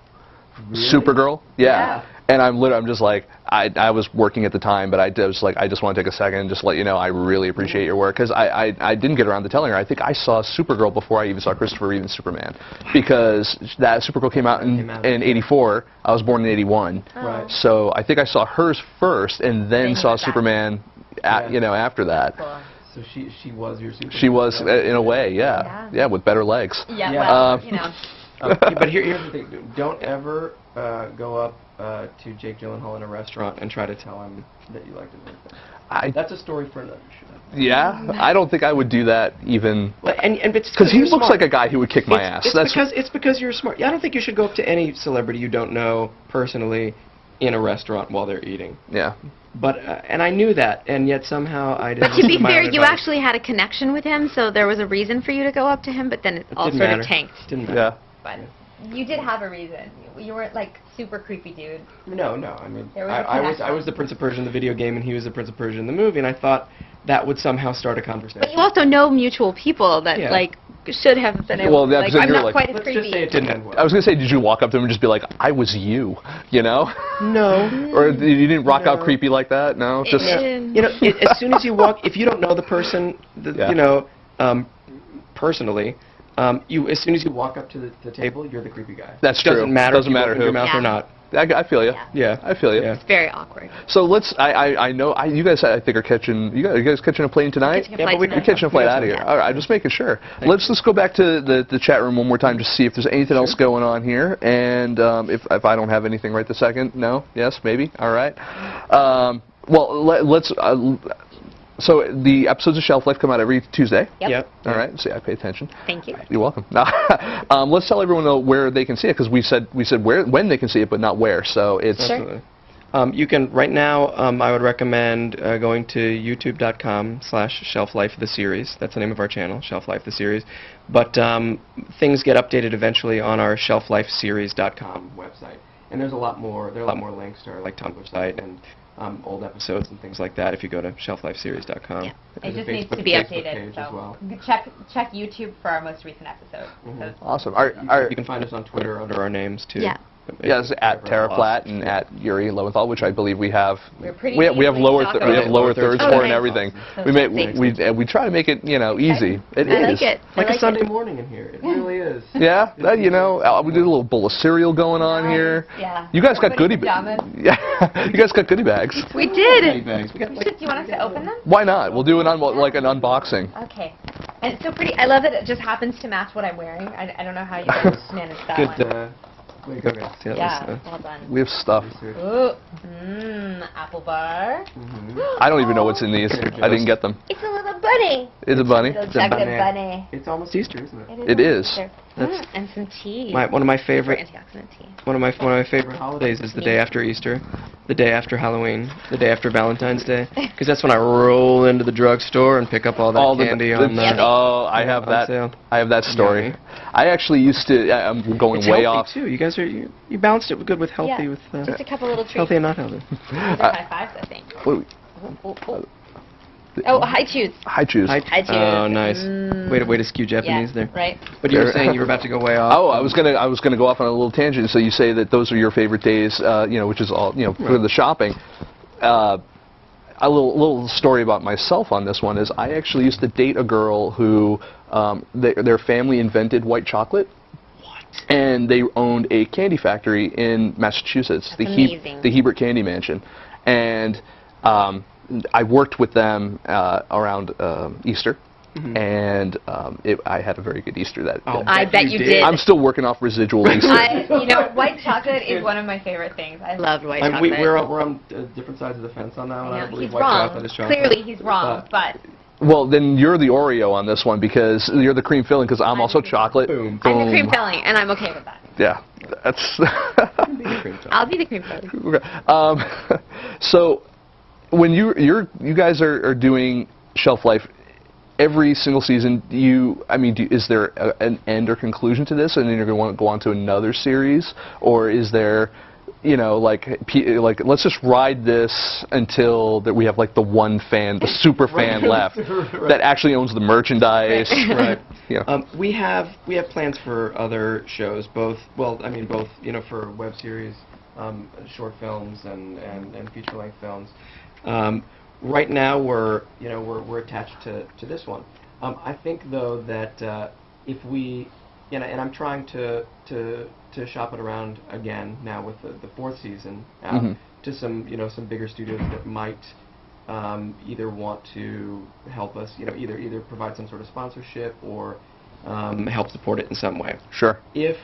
Really? Supergirl. Yeah. And I'm just like I was working at the time, but I was like I just want to take a second and just let you know I really appreciate your work, because I didn't get around to telling her I think I saw Supergirl before I even saw Christopher Reeve's Superman, because that Supergirl came out in '84. I was born in '81. Right. So I think I saw hers first and then saw Superman after that. Cool. So she was your Supergirl. She was in a way, yeah, with better legs. Yeah, Yeah. well, But here's the thing: don't ever go up to Jake Gyllenhaal in a restaurant and try to tell him that you liked his birthday. That's a story for another show. Yeah, I don't think I would do that even. Well, and because he looks like a guy who would kick my ass. It's because you're smart. I don't think you should go up to any celebrity you don't know personally in a restaurant while they're eating. Yeah. But and I knew that, and yet somehow I didn't. But to be my fair, own you advice. actually had a connection with him, so there was a reason for you to go up to him, but then it all Didn't sort matter. of tanked. Didn't matter. Yeah. But you did have a reason. You weren't like super creepy dude. No. I mean, There was a I connection. was the Prince of Persia in the video game, and he was the Prince of Persia in the movie, and I thought that would somehow start a conversation. But you also know mutual people that like should have been able. Well, to, yeah, like, because I'm you're not like- quite as Let's creepy. just say it didn't end well. I was gonna say, did you walk up to him and just be like, "I was you," you know? No. Or you didn't rock out creepy like that? No, just. As soon as you walk, if you don't know the person, personally, as soon as you walk up to the table, you're the creepy guy. That's It doesn't true. matter. Doesn't if you matter open who. your mouth Yeah. or not. I feel you. Yeah. I feel you. Yeah. It's very awkward. So let's. I know. You guys, I think, are catching. You guys catching a plane tonight? Catching a flight We're tonight. catching a flight out of here. Yeah. All right, just making sure. Let's go back to the chat room one more time to see if there's anything else going on here, and if I don't have anything right this second. No. Yes. Maybe. All right. Well, let's. So the episodes of Shelf Life come out every Tuesday. Yep. All right. See, I pay attention. Thank you. You're welcome. Let's tell everyone though where they can see it, because we said when they can see it, but not where. So it's. Absolutely. You can right now. I would recommend going to youtube.com/shelflife the series. That's the name of our channel, Shelf Life the series. But things get updated eventually on our shelflifeseries.com website. And there's a lot more. There are a lot more links to our Tumblr site and old episodes and things like that. If you go to shelflifeseries.com. Yeah. There's It a just needs Facebook- to be Facebook updated. page So as well. check YouTube for our most recent episode. So Awesome. You can find us on Twitter under our names too. Yeah. Yes, at Tara Platt and at Yuri Lowenthal, which I believe we have. We're pretty We have easily lower stalkable. we have lower thirds Oh, for and nice. everything. So We try to make it easy. It I is. like it. Like I a Sunday it. morning in here. It really is. Yeah, we did a little bowl of cereal going on here. Yeah. You guys got goodie Everybody's bags. pajamas. Yeah, you guys got goodie bags. We did. Bags. We got Do you want us to open them? Why not? We'll do an like an unboxing. Okay. And it's so pretty. I love that it just happens to match what I'm wearing. I don't know how you guys managed that one. Good. Way to go, guys. Yeah, Yeah, well done. We have stuff. Ooh, apple bar. I don't even know what's in these. I didn't get them. It's a little bunny. It's a bunny. Little chocolate bunny. It's almost Easter, isn't it? It is. And some tea. One of my favorite. Antioxidant tea. One of my favorite holidays is the day after Easter, the day after Halloween, the day after Valentine's Day, because that's when I roll into the drugstore and pick up all that candy on the. Oh, I have on that. sale. I have that story. Yummy. I actually used to. I'm going It's way healthy off. too. You guys are you balanced it good with healthy Yeah, with just a couple little treats. healthy and not healthy. These are high fives, I think. What do Oh, high chews. Hi, choose. High chews. Oh, nice. Way to skew Japanese Yeah, there. right. But you were saying you were about to go way off. Oh, I was gonna go off on a little tangent. So you say that those are your favorite days, which is all for the shopping. a little story about myself on this one is I actually used to date a girl who their family invented white chocolate. And they owned a candy factory in Massachusetts, the Hebert Candy Mansion, and I worked with them around Easter, and I had a very good Easter that day. I bet you did. I'm still working off residual Easter. White chocolate is one of my favorite things. I loved white chocolate. We're on different sides of the fence on that one. I don't believe he's white wrong. chocolate is chocolate. Clearly, he's wrong, but. Well, then you're the Oreo on this one because you're the cream filling because I'm also chocolate. Boom. I'm the cream filling, and I'm okay with that. Yeah, that's. I'll be the cream filling. Okay. So, when you guys are doing Shelf Life every single season, is there an end or conclusion to this, and then you're going to want to go on to another series, or is there? Like let's just ride this until that we have like the one fan, the super fan left that actually owns the merchandise. Right. Yeah. We have plans for other shows, both for web series, short films, and feature length films. Right now we're attached to this one. I think though that if we and I'm trying to shop it around again now with the fourth season to some bigger studios that might either want to help us, either provide some sort of sponsorship or help support it in some way. Sure. If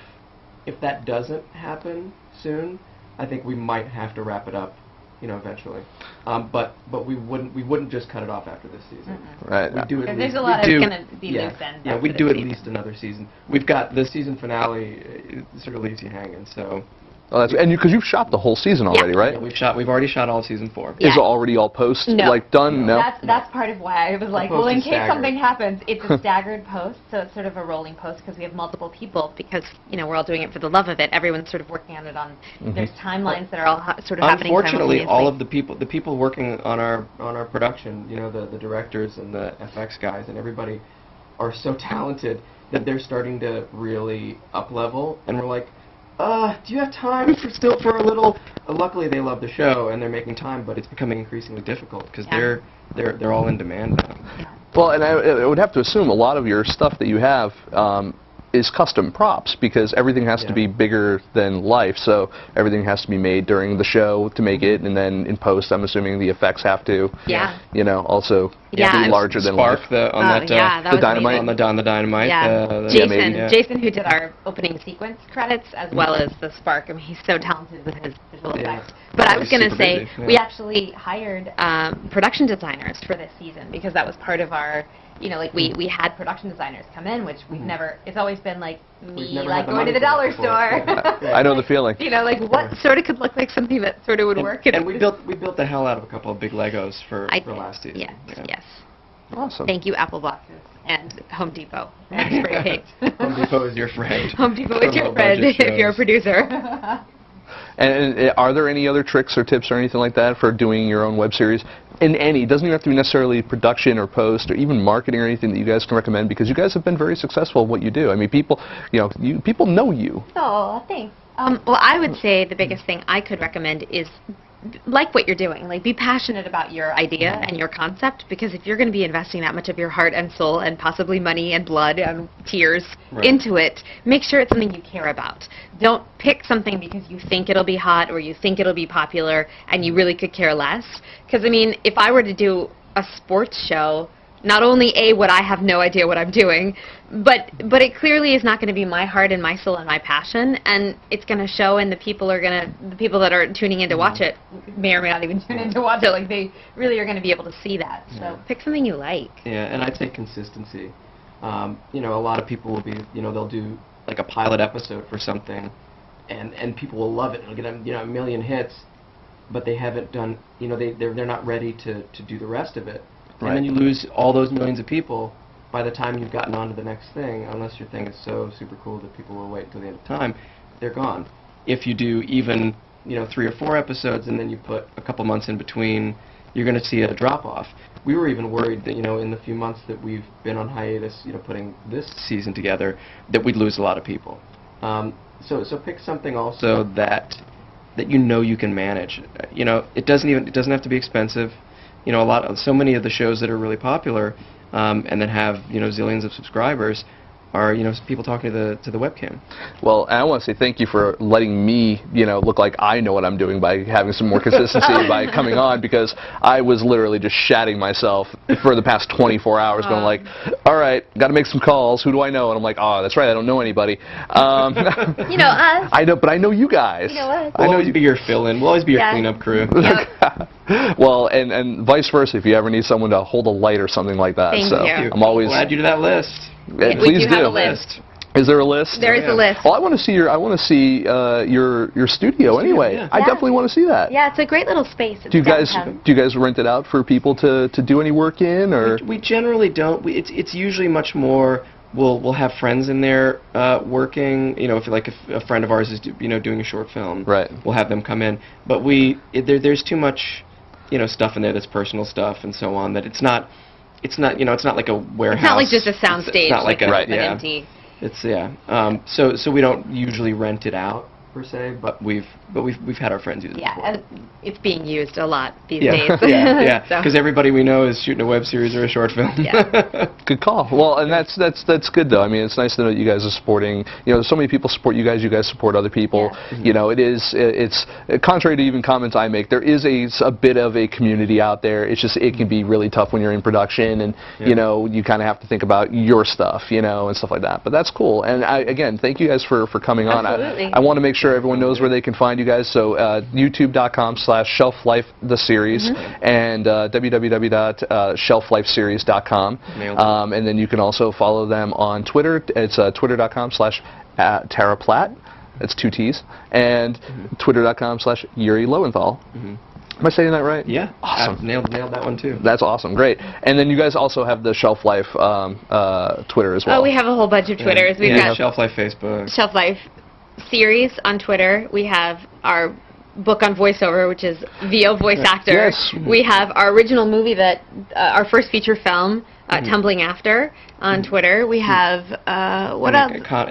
that doesn't happen soon, I think we might have to wrap it up, eventually. But we wouldn't just cut it off after this season. Right. There's a lot of going to be loose ends. Yeah, we do at least another season. We've got the season finale. It sort of leaves you hanging. So. Oh, because you've shot the whole season already, right? Yeah, we've already shot all season 4. Is it already all post done? No. That's part of why I was like, well, in case something happens, it's a staggered post, so it's sort of a rolling post because we have multiple people because we're all doing it for the love of it. Everyone's sort of working on it on. There's timelines that are all sort of happening simultaneously. Unfortunately, all of the people working on our production, the directors and the FX guys and everybody, are so talented that they're starting to really up level, and we're like. Do you have time for a little? Luckily, they love the show and they're making time, but it's becoming increasingly difficult because they're all in demand now. Yeah. Well, and I would have to assume a lot of your stuff that you have is custom props because everything has to be bigger than life, so everything has to be made during the show to make it, and then in post, I'm assuming the effects have to, also be larger than life. The dynamite. On the dynamite. Yeah. Jason, who did our opening sequence credits, as well as the spark. I mean, he's so talented with his visual effects. But I was going to say, we actually hired production designers for this season because that was part of our. We had production designers come in, which we've never. It's always been like me, like going to the dollar store. I know the feeling. What sort of could look like something that sort of would work. And we built the hell out of a couple of big Legos for last season. Yes. Awesome. Thank you, Apple Boxes and Home Depot. And spray paint. Home Depot is your friend. Home Depot is your friend if you're a producer. And are there any other tricks or tips or anything like that for doing your own web series? It doesn't even have to be necessarily production or post or even marketing or anything that you guys can recommend because you guys have been very successful at what you do. I mean, people know you. Oh, thanks. Well, I would say the biggest thing I could recommend is like what you're doing. Like, be passionate about your idea and your concept, because if you're going to be investing that much of your heart and soul and possibly money and blood and tears into it, make sure it's something you care about. Don't pick something because you think it'll be hot or you think it'll be popular and you really could care less. Because, I mean, if I were to do a sports show, not only would I have no idea what I'm doing, but it clearly is not going to be my heart and my soul and my passion, and it's going to show, and the people that are tuning in to watch it may or may not even tune in to watch it. Like, they really are going to be able to see that. So pick something you like. Yeah, and I'd say consistency. A lot of people will be, they'll do like a pilot episode for something, and people will love it. It'll get a million hits, but they haven't done, they're not ready to do the rest of it. And then you lose all those millions of people by the time you've gotten on to the next thing, unless your thing is so super cool that people will wait until the end of time, they're gone. If you do even, 3 or 4 episodes and then you put a couple months in between, you're going to see a drop-off. We were even worried that, in the few months that we've been on hiatus, putting this season together, that we'd lose a lot of people. So pick something also that you can manage. It doesn't have to be expensive. so many of the shows that are really popular and that have zillions of subscribers are people talking to the webcam. Well, I want to say thank you for letting me look like I know what I'm doing by having some more consistency by coming on, because I was literally just shatting myself for the past 24 hours going like, all right, got to make some calls, who do I know? And I'm like, oh, that's right, I don't know anybody. You know us. I know, but I know you guys. You know us. We'll always be your fill-in. We'll always be your cleanup crew. Yep. Well, and vice versa, if you ever need someone to hold a light or something like that. Thank so you. I'm always We'll add you to that list. Please do have a list. Is there a list? There is a list. Well, I want to see your studio anyway. yeah. I definitely want to see that. Yeah, it's a great little space. It's Do you downtown. guys rent it out for people to do any work in, or? We generally don't. It's usually much more. We'll have friends in there working. If a friend of ours is doing a short film, right? We'll have them come in. But there's too much stuff in there that's personal stuff and so on that it's not like a warehouse. It's not like just a sound stage. It's not like an empty. It's so we don't usually rent it out per se, but we've had our friends use it. Yeah, before. and it's being used a lot these Yeah. days. yeah, So. because everybody we know is shooting a web series or a short film. Yeah. Good call. Well, and that's good though. I mean, it's nice to know that you guys are supporting. So many people support you guys. You guys support other people. Yeah. It's contrary to even comments I make. There is a bit of a community out there. It's just it can be really tough when you're in production, and you kind of have to think about your stuff, and stuff like that. But that's cool. And again, thank you guys for coming on. Absolutely. I want to make sure everyone knows where they can find you guys. So youtube.com/shelflifetheseries and www.shelflifeseries.com. And then you can also follow them on Twitter. It's twitter.com/Tara Platt. That's 2 T's. And twitter.com/Yuri Lowenthal. Am I saying that right? Yeah. Awesome. Nailed that one too. That's awesome. Great. And then you guys also have the Shelf Life Twitter as well. Oh, we have a whole bunch of Twitters. We've got Shelf Life Facebook. Shelf Life Series on Twitter. We have our book on voiceover, which is VO voice actor. Yes. We have our original movie that our first feature film, Tumbling After, on Twitter. We have what else? Con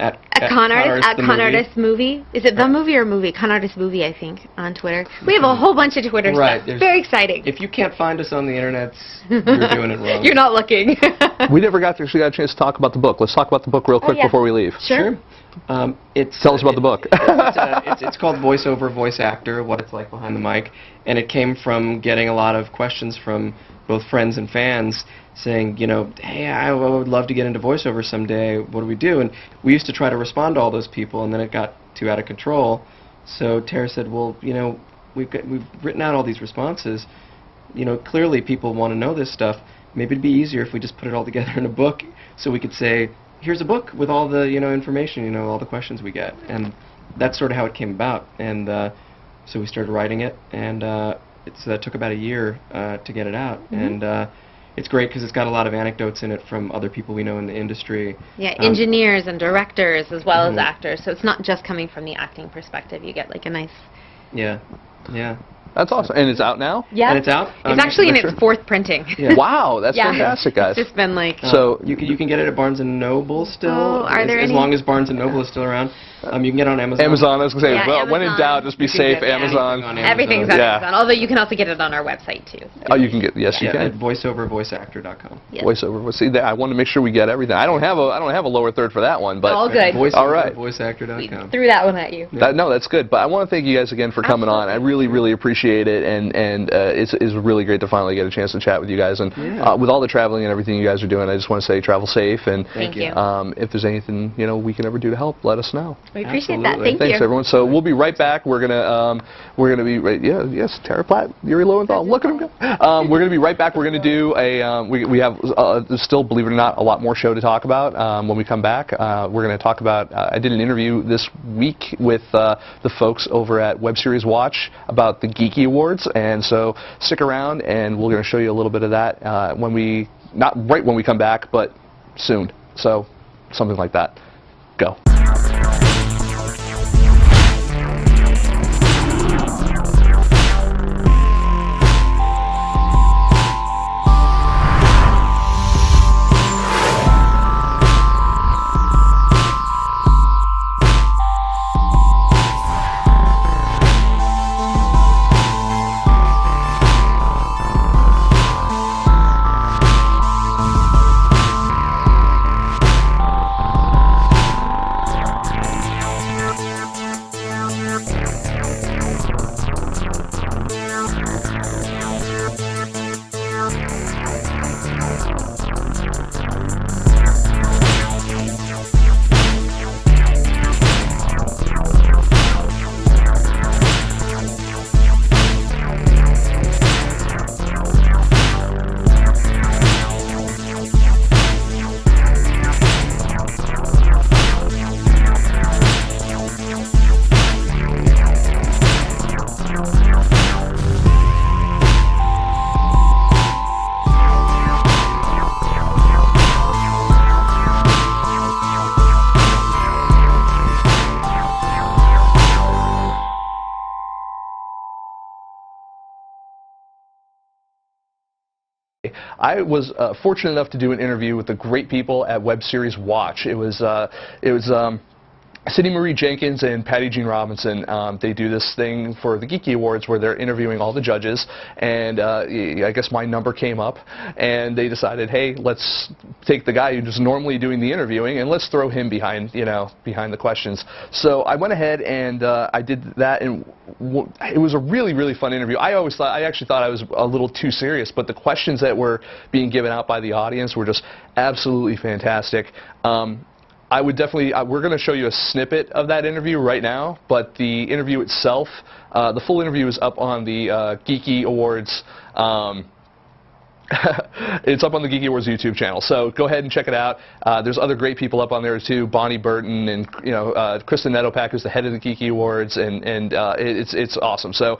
Artist Movie. Is it the movie or movie? Con Artist Movie, I think, on Twitter. We have a whole bunch of Twitter stuff. It's very exciting. If you can't find us on the internet, you're doing it wrong. You're not looking. We never actually got a chance to talk about the book. Let's talk about the book real quick before we leave. Sure. Tell us about the book. It's called Voiceover Voice Actor, What It's Like Behind the Mic, and it came from getting a lot of questions from both friends and fans saying, hey, I would love to get into voiceover someday, what do we do? And we used to try to respond to all those people, and then it got too out of control. So Tara said, well, we've written out all these responses. Clearly people want to know this stuff. Maybe it'd be easier if we just put it all together in a book so we could say, here's a book with all the information, all the questions we get. And that's sort of how it came about. And so we started writing it, and it took about a year to get it out. And it's great because it's got a lot of anecdotes in it from other people we know in the industry. Yeah, engineers and directors as well as actors. So it's not just coming from the acting perspective. You get like a nice... Yeah. That's awesome. And it's out now? Yeah. And it's out? It's actually in its 4th printing. Yeah. Wow, that's fantastic, guys. It's just been like... So you can get it at Barnes & Noble still. Oh, are there as any? long as Barnes & Noble is still around. You can get it on Amazon. Amazon, I was going to say, Yeah, when in Amazon. doubt, just be safe, Amazon. Everything's on Amazon. Although you can also get it on our website, too. So. Oh, you can get, yes, you at can. voiceovervoiceactor.com. Yes. Voiceover. Well, see, I want to make sure we get everything. I don't have a lower third for that one, but all good. All right. Voiceactor.com. Threw that one at you. No, that's good. But I want to thank you guys again for coming on. I really, really appreciate it, and it's really great to finally get a chance to chat with you guys. And with all the traveling and everything you guys are doing, I just want to say travel safe. And Thank you. If there's anything we can ever do to help, let us know. We appreciate that. Thank Thanks, you. everyone. So we'll be right back. We're gonna be yes, Tara Platt, Yuri Lowenthal. Look at him go. We're gonna be right back. We're gonna do a we have still, believe it or not, a lot more show to talk about when we come back. We're gonna talk about. I did an interview this week with the folks over at Web Series Watch about the Geeky Awards, and so stick around, and we're gonna show you a little bit of that not right when we come back, but soon. So something like that. Go. I was fortunate enough to do an interview with the great people at Web Series Watch. It was Cindy Marie Jenkins and Patty Jean Robinson. They do this thing for the Geeky Awards where they're interviewing all the judges, and I guess my number came up, and they decided, hey, let's take the guy who's normally doing the interviewing and let's throw him behind the questions. So I went ahead and I did that, and it was a really, really fun interview. I actually thought I was a little too serious, but the questions that were being given out by the audience were just absolutely fantastic. I would definitely, we're going to show you a snippet of that interview right now, but the interview itself, the full interview is up on the Geeky Awards. It's up on the Geeky Awards YouTube channel, so go ahead and check it out. There's other great people up on there too, Bonnie Burton and Kristen Netopak, who's the head of the Geeky Awards, and it's awesome. So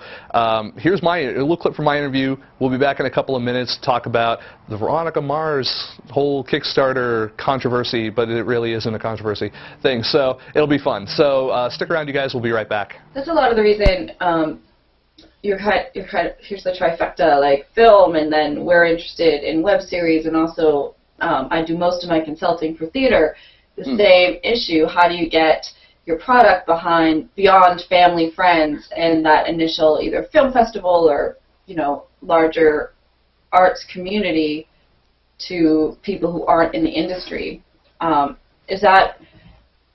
here's a little clip from my interview. We'll be back in a couple of minutes to talk about the Veronica Mars whole Kickstarter controversy, but it really isn't a controversy thing. So it'll be fun. So stick around, you guys. We'll be right back. That's a lot of the reason. Here's the trifecta, like film, and then we're interested in web series, and also I do most of my consulting for theater. The same issue: how do you get your product beyond family, friends, and that initial either film festival or larger arts community to people who aren't in the industry?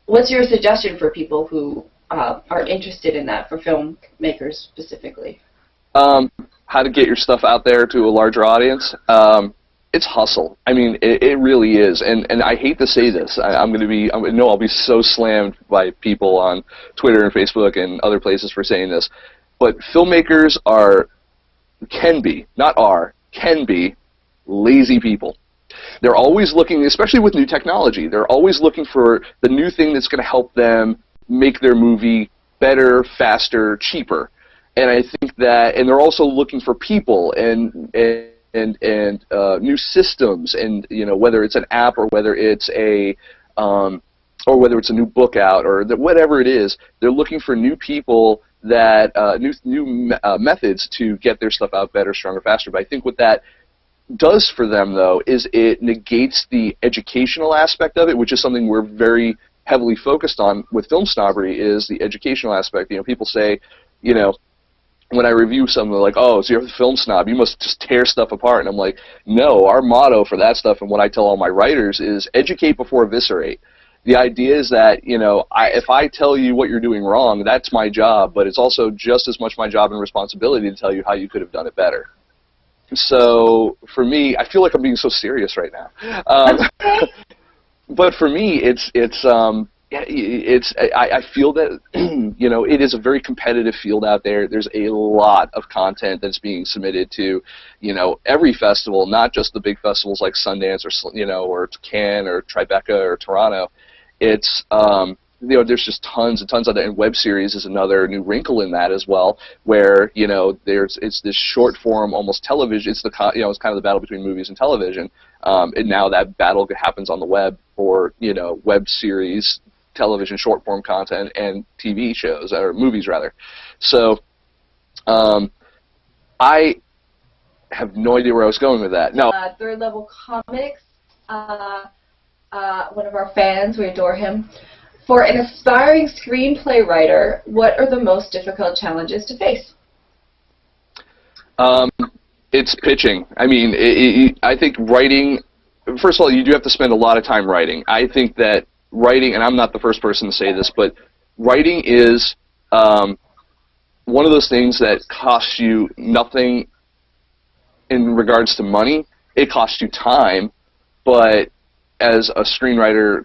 What's your suggestion for people who are interested in that, for filmmakers specifically? How to get your stuff out there to a larger audience? It's hustle. I mean, it really is. And I hate to say this. I'll be so slammed by people on Twitter and Facebook and other places for saying this. But filmmakers can be lazy people. They're always looking, especially with new technology, they're always looking for the new thing that's going to help them make their movie better, faster, cheaper. And I think that, and they're also looking for people and new systems, and whether it's an app or whether it's a new book out or whatever it is, they're looking for new people that new methods to get their stuff out better, stronger, faster. But I think what that does for them, though, is it negates the educational aspect of it, which is something we're very heavily focused on with FilmSnobbery, is the educational aspect. People say, when I review something, they're like, oh, so you're a film snob, you must just tear stuff apart. And I'm like, no, our motto for that stuff, and what I tell all my writers, is educate before eviscerate. The idea is that, if I tell you what you're doing wrong, that's my job, but it's also just as much my job and responsibility to tell you how you could have done it better. So for me, I feel like I'm being so serious right now. But for me, I feel that it is a very competitive field out there. There's a lot of content that's being submitted to every festival, not just the big festivals like Sundance or Cannes or Tribeca or Toronto. It's there's just tons and tons of that, and web series is another new wrinkle in that as well, where it's this short form, almost television. It's it's kind of the battle between movies and television, and now that battle happens on the web for web series, television short form content, and TV shows, or movies rather. So I have no idea where I was going with that. No. Third Level Comics, one of our fans, we adore him. For an aspiring screenplay writer, what are the most difficult challenges to face? It's pitching. I mean, I think writing, first of all, you do have to spend a lot of time writing. I think that writing, and I'm not the first person to say this, but writing is one of those things that costs you nothing in regards to money. It costs you time, but as a screenwriter,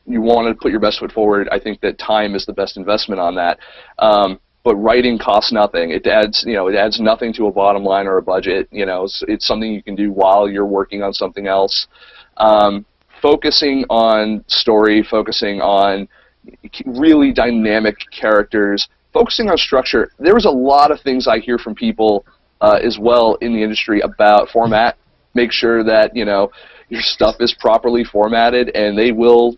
you want to put your best foot forward. I think that time is the best investment on that. But writing costs nothing. It adds nothing to a bottom line or a budget. It's something you can do while you're working on something else. Focusing on story, focusing on really dynamic characters, focusing on structure. There was a lot of things I hear from people as well in the industry about format. Make sure that your stuff is properly formatted, and they will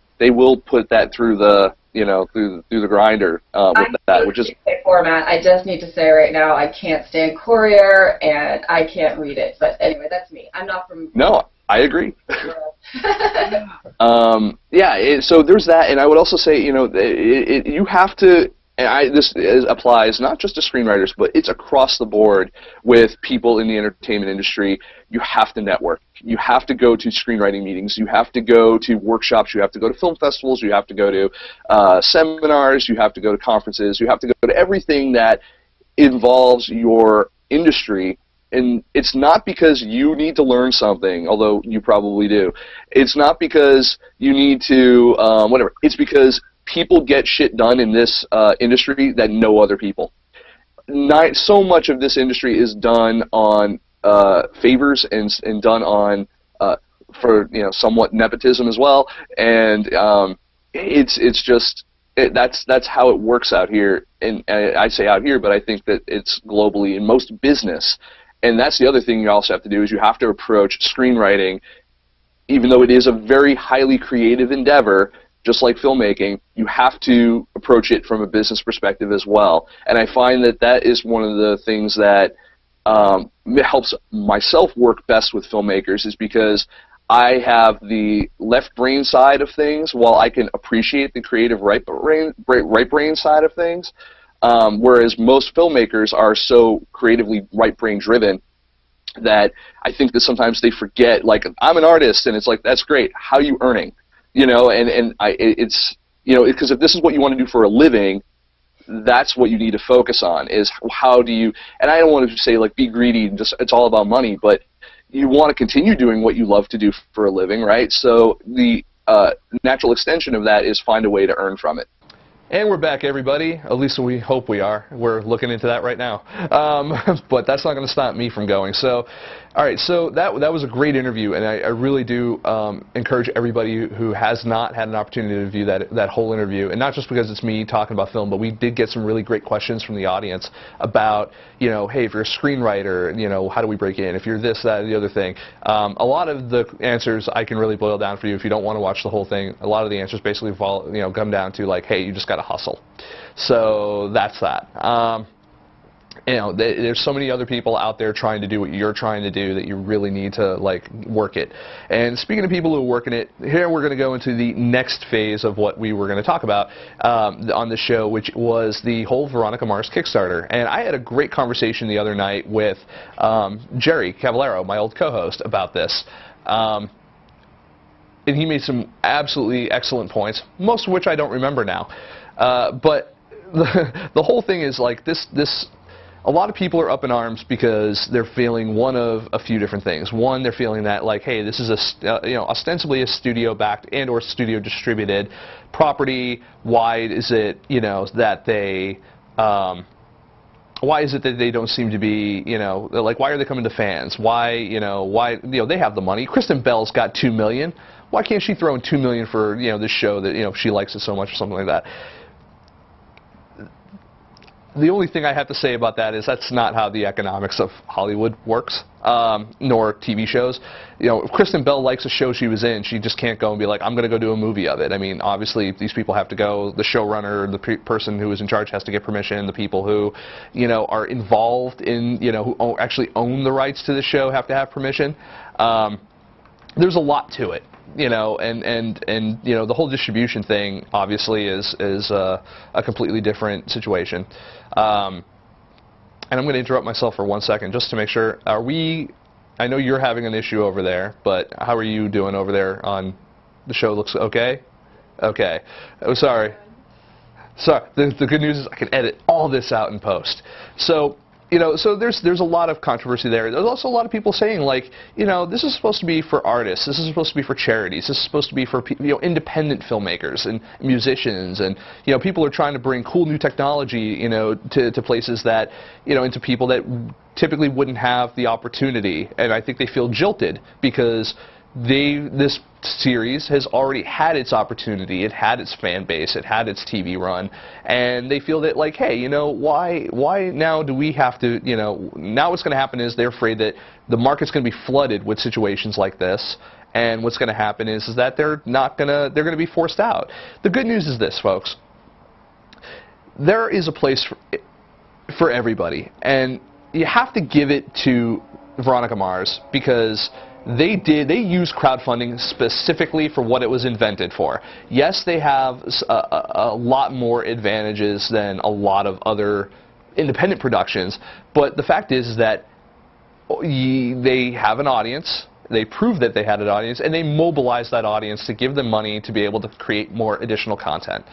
put that through the through the grinder with that, which is format. I just need to say right now, I can't stand Courier and I can't read it. But anyway, that's me. I'm not from. No, I agree. So there's that, and I would also say, you have to. And this applies not just to screenwriters, but it's across the board with people in the entertainment industry. You have to network. You have to go to screenwriting meetings. You have to go to workshops. You have to go to film festivals. You have to go to seminars. You have to go to conferences. You have to go to everything that involves your industry. And it's not because you need to learn something, although you probably do. It's not because you need to whatever. It's because people get shit done in this industry that no other people. So much of this industry is done on favors and done on for somewhat nepotism as well, and that's how it works out here. And I say out here, but I think that it's globally in most business. And that's the other thing you also have to do is you have to approach screenwriting, even though it is a very highly creative endeavor. Just like filmmaking, you have to approach it from a business perspective as well. And I find that that is one of the things that helps myself work best with filmmakers, is because I have the left brain side of things while I can appreciate the creative right brain side of things. Whereas most filmmakers are so creatively right brain driven that I think that sometimes they forget, like, I'm an artist, and it's like, that's great. How are you earning? It's because if this is what you want to do for a living, that's what you need to focus on, is how do you, and I don't want to say like be greedy and just it's all about money, but you want to continue doing what you love to do for a living, right? So the natural extension of that is find a way to earn from it. And we're back, everybody. At least we hope we are. We're looking into that right now. But that's not going to stop me from going. So, all right, so that was a great interview, and I really do encourage everybody who has not had an opportunity to view that whole interview, and not just because it's me talking about film, but we did get some really great questions from the audience about, hey, if you're a screenwriter, how do we break in? If you're this, that, or the other thing. A lot of the answers I can really boil down for you if you don't want to watch the whole thing. A lot of the answers basically come down to like, hey, you just got to hustle. So that's that. There's so many other people out there trying to do what you're trying to do that you really need to work it. And speaking of people who are working it, here we're going to go into the next phase of what we were going to talk about on the show, which was the whole Veronica Mars Kickstarter. And I had a great conversation the other night with Jerry Cavallero, my old co-host, about this. And he made some absolutely excellent points, most of which I don't remember now. But the whole thing is like this. A lot of people are up in arms because they're feeling one of a few different things. One, they're feeling that like, hey, this is ostensibly a studio-backed and/or studio-distributed property. Why is it that they why is it that they don't seem to be like, why are they coming to fans? Why they have the money. Kristen Bell's got $2 million. Why can't she throw in $2 million for this show that she likes it so much or something like that? The only thing I have to say about that is that's not how the economics of Hollywood works, nor TV shows. If Kristen Bell likes a show she was in, she just can't go and be like, I'm going to go do a movie of it. I mean, obviously, these people have to go. The showrunner, the person who is in charge has to get permission. The people who, are involved in, who actually own the rights to the show have to have permission. There's a lot to it. And the whole distribution thing obviously is a completely different situation. And I'm going to interrupt myself for 1 second just to make sure. I know you're having an issue over there, but how are you doing over there on the show? Looks okay? Okay. Oh, sorry. Sorry. The good news is I can edit all this out in post. So there's a lot of controversy there. There's also a lot of people saying, like, this is supposed to be for artists. This is supposed to be for charities. This is supposed to be for independent filmmakers and musicians, and people are trying to bring cool new technology, to places that, into people that typically wouldn't have the opportunity. And I think they feel jilted because this series has already had its opportunity, it had its fan base, it had its TV run, and they feel that, like, hey, why now do we have to, now what's going to happen is they're afraid that the market's going to be flooded with situations like this, and what's going to happen is that they're going to be forced out. The good news is this, folks. there is a place for everybody, and you have to give it to Veronica Mars because they used crowdfunding specifically for what it was invented for. Yes, they have a lot more advantages than a lot of other independent productions, but the fact is that they have an audience. They proved that they had an audience, and they mobilized that audience to give them money to be able to create more additional content.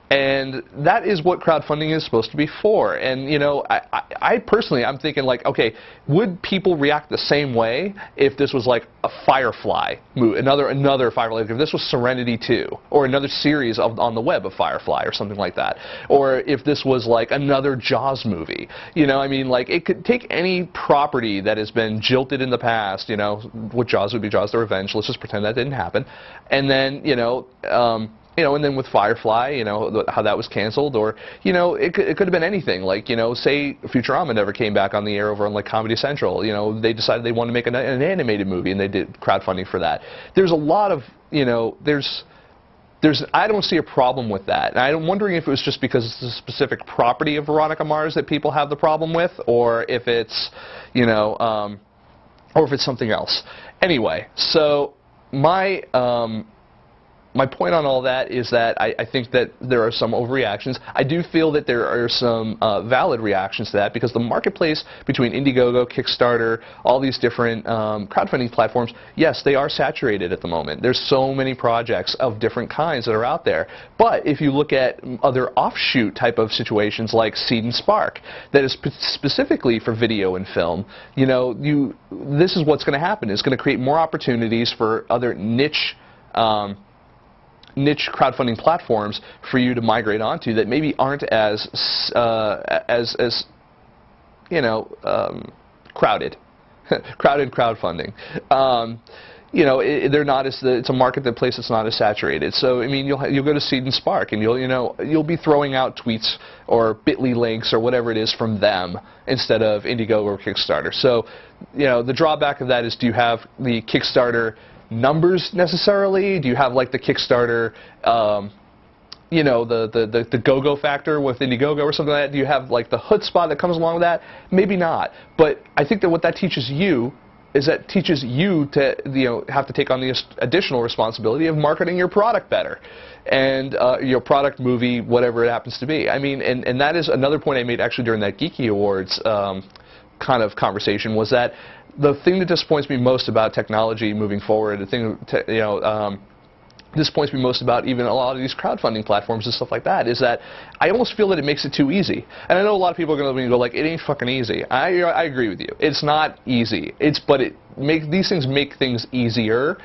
And that is what crowdfunding is supposed to be for. And, you know, I personally, I'm thinking like, okay, would people react the same way if this was like a Firefly movie, another Firefly, like if this was Serenity 2, or another series on the web of Firefly or something like that, or if this was like another Jaws movie. You know, I mean, like it could take any property that has been jilted in the past, you know, what Jaws would be Jaws the Revenge, let's just pretend that didn't happen, and then, you know, and then with Firefly, you know, how that was canceled, or, you know, it could have been anything. Like, you know, say Futurama never came back on the air over on, like, Comedy Central. You know, they decided they wanted to make an animated movie, and they did crowdfunding for that. There's a lot of, you know, I don't see a problem with that. And I'm wondering if it was just because it's a specific property of Veronica Mars that people have the problem with, or if it's, you know, or if it's something else. Anyway, so my point on all that is that I think that there are some overreactions. I do feel that there are some valid reactions to that, because the marketplace between Indiegogo, Kickstarter, all these different crowdfunding platforms, yes, they are saturated at the moment. There's so many projects of different kinds that are out there. But if you look at other offshoot type of situations like Seed and Spark, that is specifically for video and film, you know, this is what's going to happen. It's going to create more opportunities for other niche crowdfunding platforms for you to migrate onto that maybe aren't as you know, crowded crowdfunding. You know, they're not as it's a marketplace that's not as saturated. So I mean, you'll go to Seed and Spark, and you'll be throwing out tweets or Bitly links or whatever it is from them instead of Indiegogo or Kickstarter. So, you know, the drawback of that is, do you have the Kickstarter numbers necessarily? Do you have like the Kickstarter, you know, the go-go factor with Indiegogo or something like that? Do you have like the chutzpah that comes along with that? Maybe not. But I think that what that teaches you is that teaches you to, you know, have to take on the additional responsibility of marketing your product better, and your product, movie, whatever it happens to be. I mean, and that is another point I made actually during that Geeky Awards kind of conversation, was that the thing that disappoints me most about technology moving forward, the thing disappoints me most about even a lot of these crowdfunding platforms and stuff like that, is that I almost feel that it makes it too easy. And I know a lot of people are going to go like, it ain't fucking easy. I agree with you. It's not easy. But these things make things easier.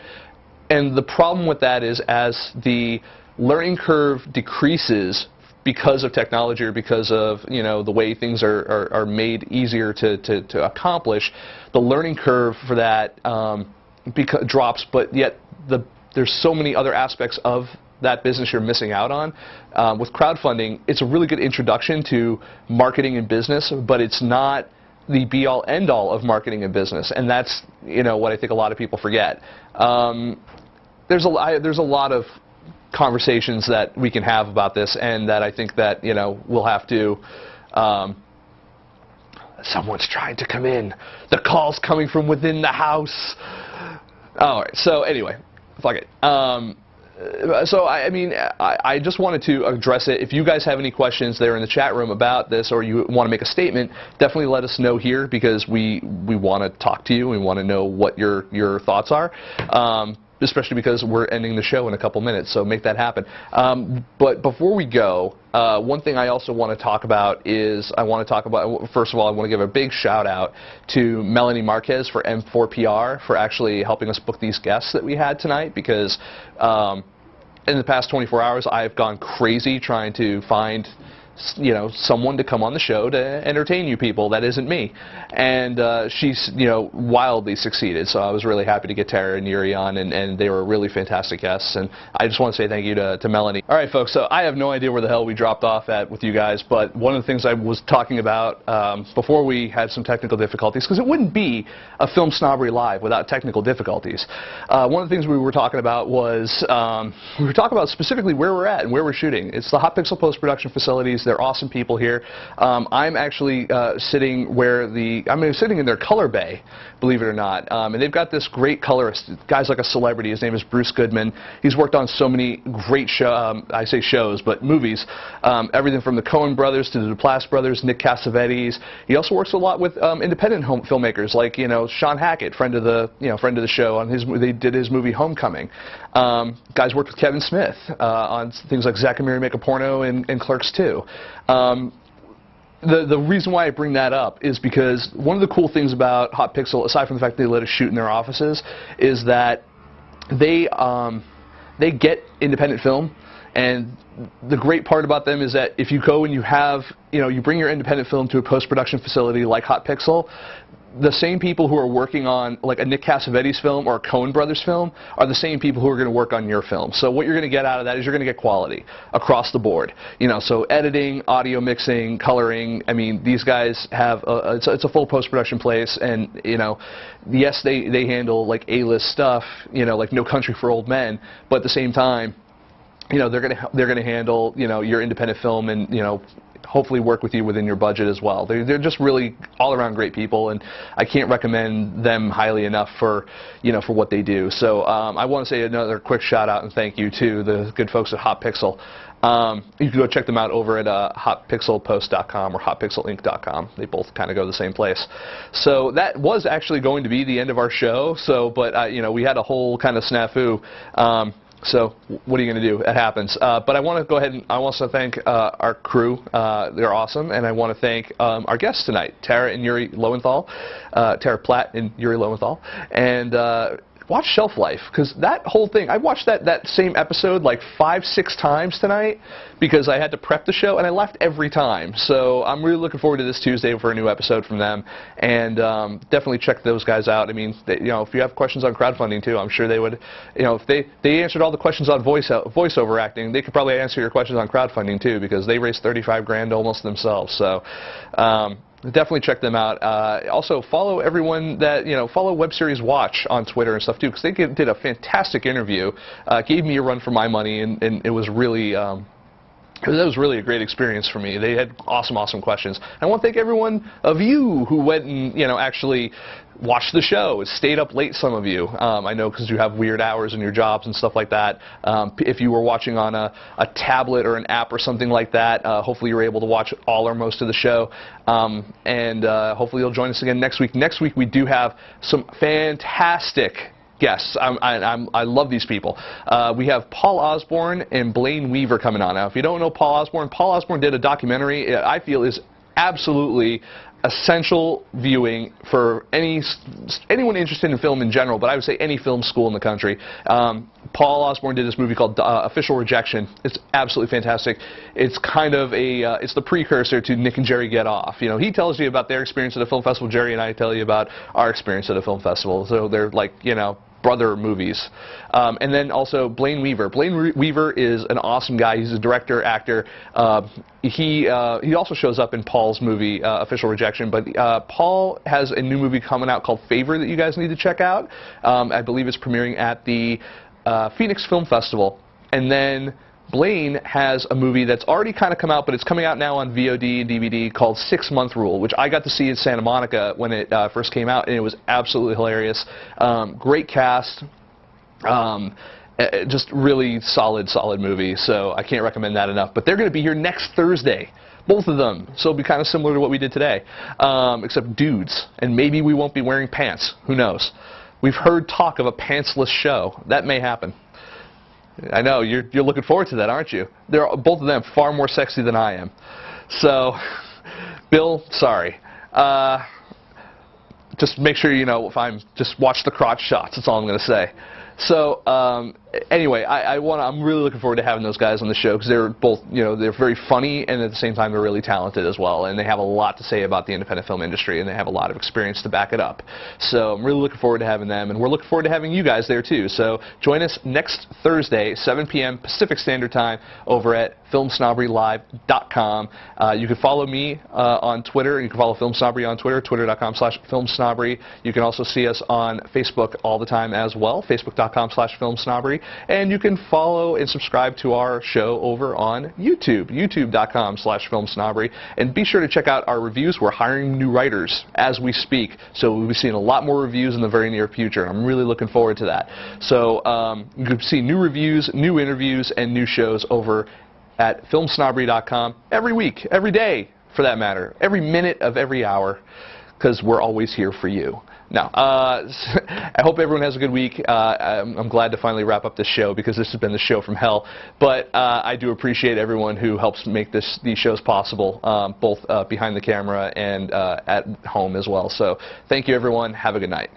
And the problem with that is, as the learning curve decreases because of technology, or because of, you know, the way things are made easier to accomplish, the learning curve for that drops, but yet there's so many other aspects of that business you're missing out on. With crowdfunding, it's a really good introduction to marketing and business, but it's not the be-all, end-all of marketing and business, and that's, you know, what I think a lot of people forget. There's a lot of conversations that we can have about this, and that I think that, you know, we'll have to. Someone's trying to come in. The call's coming from within the house. All right. So anyway, fuck it. So I mean, I just wanted to address it. If you guys have any questions there in the chat room about this, or you want to make a statement, definitely let us know here, because we want to talk to you. We want to know what your thoughts are. Especially because we're ending the show in a couple minutes, so make that happen. But before we go, one thing I also want to talk about is, first of all, I want to give a big shout out to Melanie Marquez for M4PR for actually helping us book these guests that we had tonight, because in the past 24 hours I've gone crazy trying to find, you know, someone to come on the show to entertain you people that isn't me, and she's, you know, wildly succeeded. So I was really happy to get Tara and Yuri on, and they were really fantastic guests, and I just want to say thank you to Melanie. All right, folks, so I have no idea where the hell we dropped off at with you guys, but one of the things I was talking about before we had some technical difficulties, because it wouldn't be a Film Snobbery Live without technical difficulties. One of the things we were talking about was, we were talking about specifically where we're at and where we're shooting. It's the Hot Pixel post-production facilities They're awesome people here. I'm actually sitting sitting in their color bay, believe it or not. And they've got this great colorist. Guy's like a celebrity. His name is Bruce Goodman. He's worked on so many great I say shows, but movies. Everything from the Coen brothers to the Platt brothers, Nick Cassavetes. He also works a lot with independent filmmakers like Sean Hackett, friend of the show. They did his movie Homecoming. Guys worked with Kevin Smith on things like Zack and Miri Make a Porno and Clerks 2. The reason why I bring that up is because one of the cool things about Hot Pixel, aside from the fact that they let us shoot in their offices, is that they get independent film. And the great part about them is that if you go and you bring your independent film to a post-production facility like Hot Pixel, the same people who are working on like a Nick Cassavetes film or a Coen Brothers film are the same people who are going to work on your film. So what you're going to get out of that is you're going to get quality across the board. So editing, audio mixing, coloring. I mean, these guys have it's a full post-production place, and yes, they handle like A-list stuff, like No Country for Old Men, but at the same time, they're gonna handle your independent film and hopefully work with you within your budget as well. They're just really all around great people, and I can't recommend them highly enough for for what they do. So I want to say another quick shout out and thank you to the good folks at Hot Pixel. You can go check them out over at hotpixelpost.com or hotpixelinc.com. They both kind of go to the same place. So that was actually going to be the end of our show. But we had a whole kind of snafu. So what are you going to do? It happens. But I want to go ahead and I want to thank our crew. They're awesome. And I want to thank our guests tonight, Tara and Yuri Lowenthal, Tara Platt and Yuri Lowenthal. And watch Shelf Life, because that whole thing, I watched that same episode like 5-6 times tonight because I had to prep the show, and I laughed every time. So I'm really looking forward to this Tuesday for a new episode from them, and definitely check those guys out. I mean, if you have questions on crowdfunding too, I'm sure they would. If they answered all the questions on voiceover acting, they could probably answer your questions on crowdfunding too, because they raised 35 grand almost themselves. So. Definitely check them out. Also, follow everyone that, follow Web Series Watch on Twitter and stuff too, because they did a fantastic interview. Gave me a run for my money, and it was really, that was really a great experience for me. They had awesome questions. I want to thank everyone of you who went and, actually watched the show. It stayed up late, some of you. I know because you have weird hours in your jobs and stuff like that. If you were watching on a tablet or an app or something like that, hopefully you're able to watch all or most of the show. And hopefully you'll join us again next week. Next week we do have some fantastic guests. I love these people. We have Paul Osborne and Blaine Weaver coming on. Now, if you don't know Paul Osborne did a documentary I feel is absolutely essential viewing for anyone interested in film in general, but I would say any film school in the country. Paul Osborne did this movie called Official Rejection. It's absolutely fantastic. It's kind of it's the precursor to Nick and Jerry Get Off. He tells you about their experience at a film festival. Jerry and I tell you about our experience at a film festival. So they're like, brother movies. And then also Blaine Weaver. Blaine Weaver is an awesome guy. He's a director, actor. He also shows up in Paul's movie, Official Rejection. But Paul has a new movie coming out called Favor that you guys need to check out. I believe it's premiering at the Phoenix Film Festival. And then Blaine has a movie that's already kind of come out, but it's coming out now on VOD and DVD called 6 Month Rule, which I got to see in Santa Monica when it first came out, and it was absolutely hilarious. Great cast. Just really solid movie, so I can't recommend that enough. But they're going to be here next Thursday, both of them, so it'll be kind of similar to what we did today, except dudes, and maybe we won't be wearing pants. Who knows? We've heard talk of a pantsless show. That may happen. I know, you're looking forward to that, aren't you? They're both of them far more sexy than I am. So, Bill, sorry. Just make sure just watch the crotch shots. That's all I'm going to say. So anyway, I'm really looking forward to having those guys on the show, because they're both, they're very funny, and at the same time they're really talented as well, and they have a lot to say about the independent film industry, and they have a lot of experience to back it up. So I'm really looking forward to having them, and we're looking forward to having you guys there too. So join us next Thursday, 7 p.m. Pacific Standard Time, over at FilmSnobberyLive.com. You can follow me on Twitter. You can follow FilmSnobbery on Twitter, twitter.com/FilmSnobbery. You can also see us on Facebook all the time as well, Facebook.com/FilmSnobbery. FilmSnobbery. And you can follow and subscribe to our show over on YouTube, youtube.com/FilmSnobbery. And be sure to check out our reviews. We're hiring new writers as we speak, so we'll be seeing a lot more reviews in the very near future. I'm really looking forward to that. So you can see new reviews, new interviews, and new shows over at FilmSnobbery.com every week, every day for that matter, every minute of every hour, because we're always here for you. Now, I hope everyone has a good week. I'm glad to finally wrap up this show because this has been the show from hell. But I do appreciate everyone who helps make these shows possible, both behind the camera and at home as well. So thank you, everyone. Have a good night.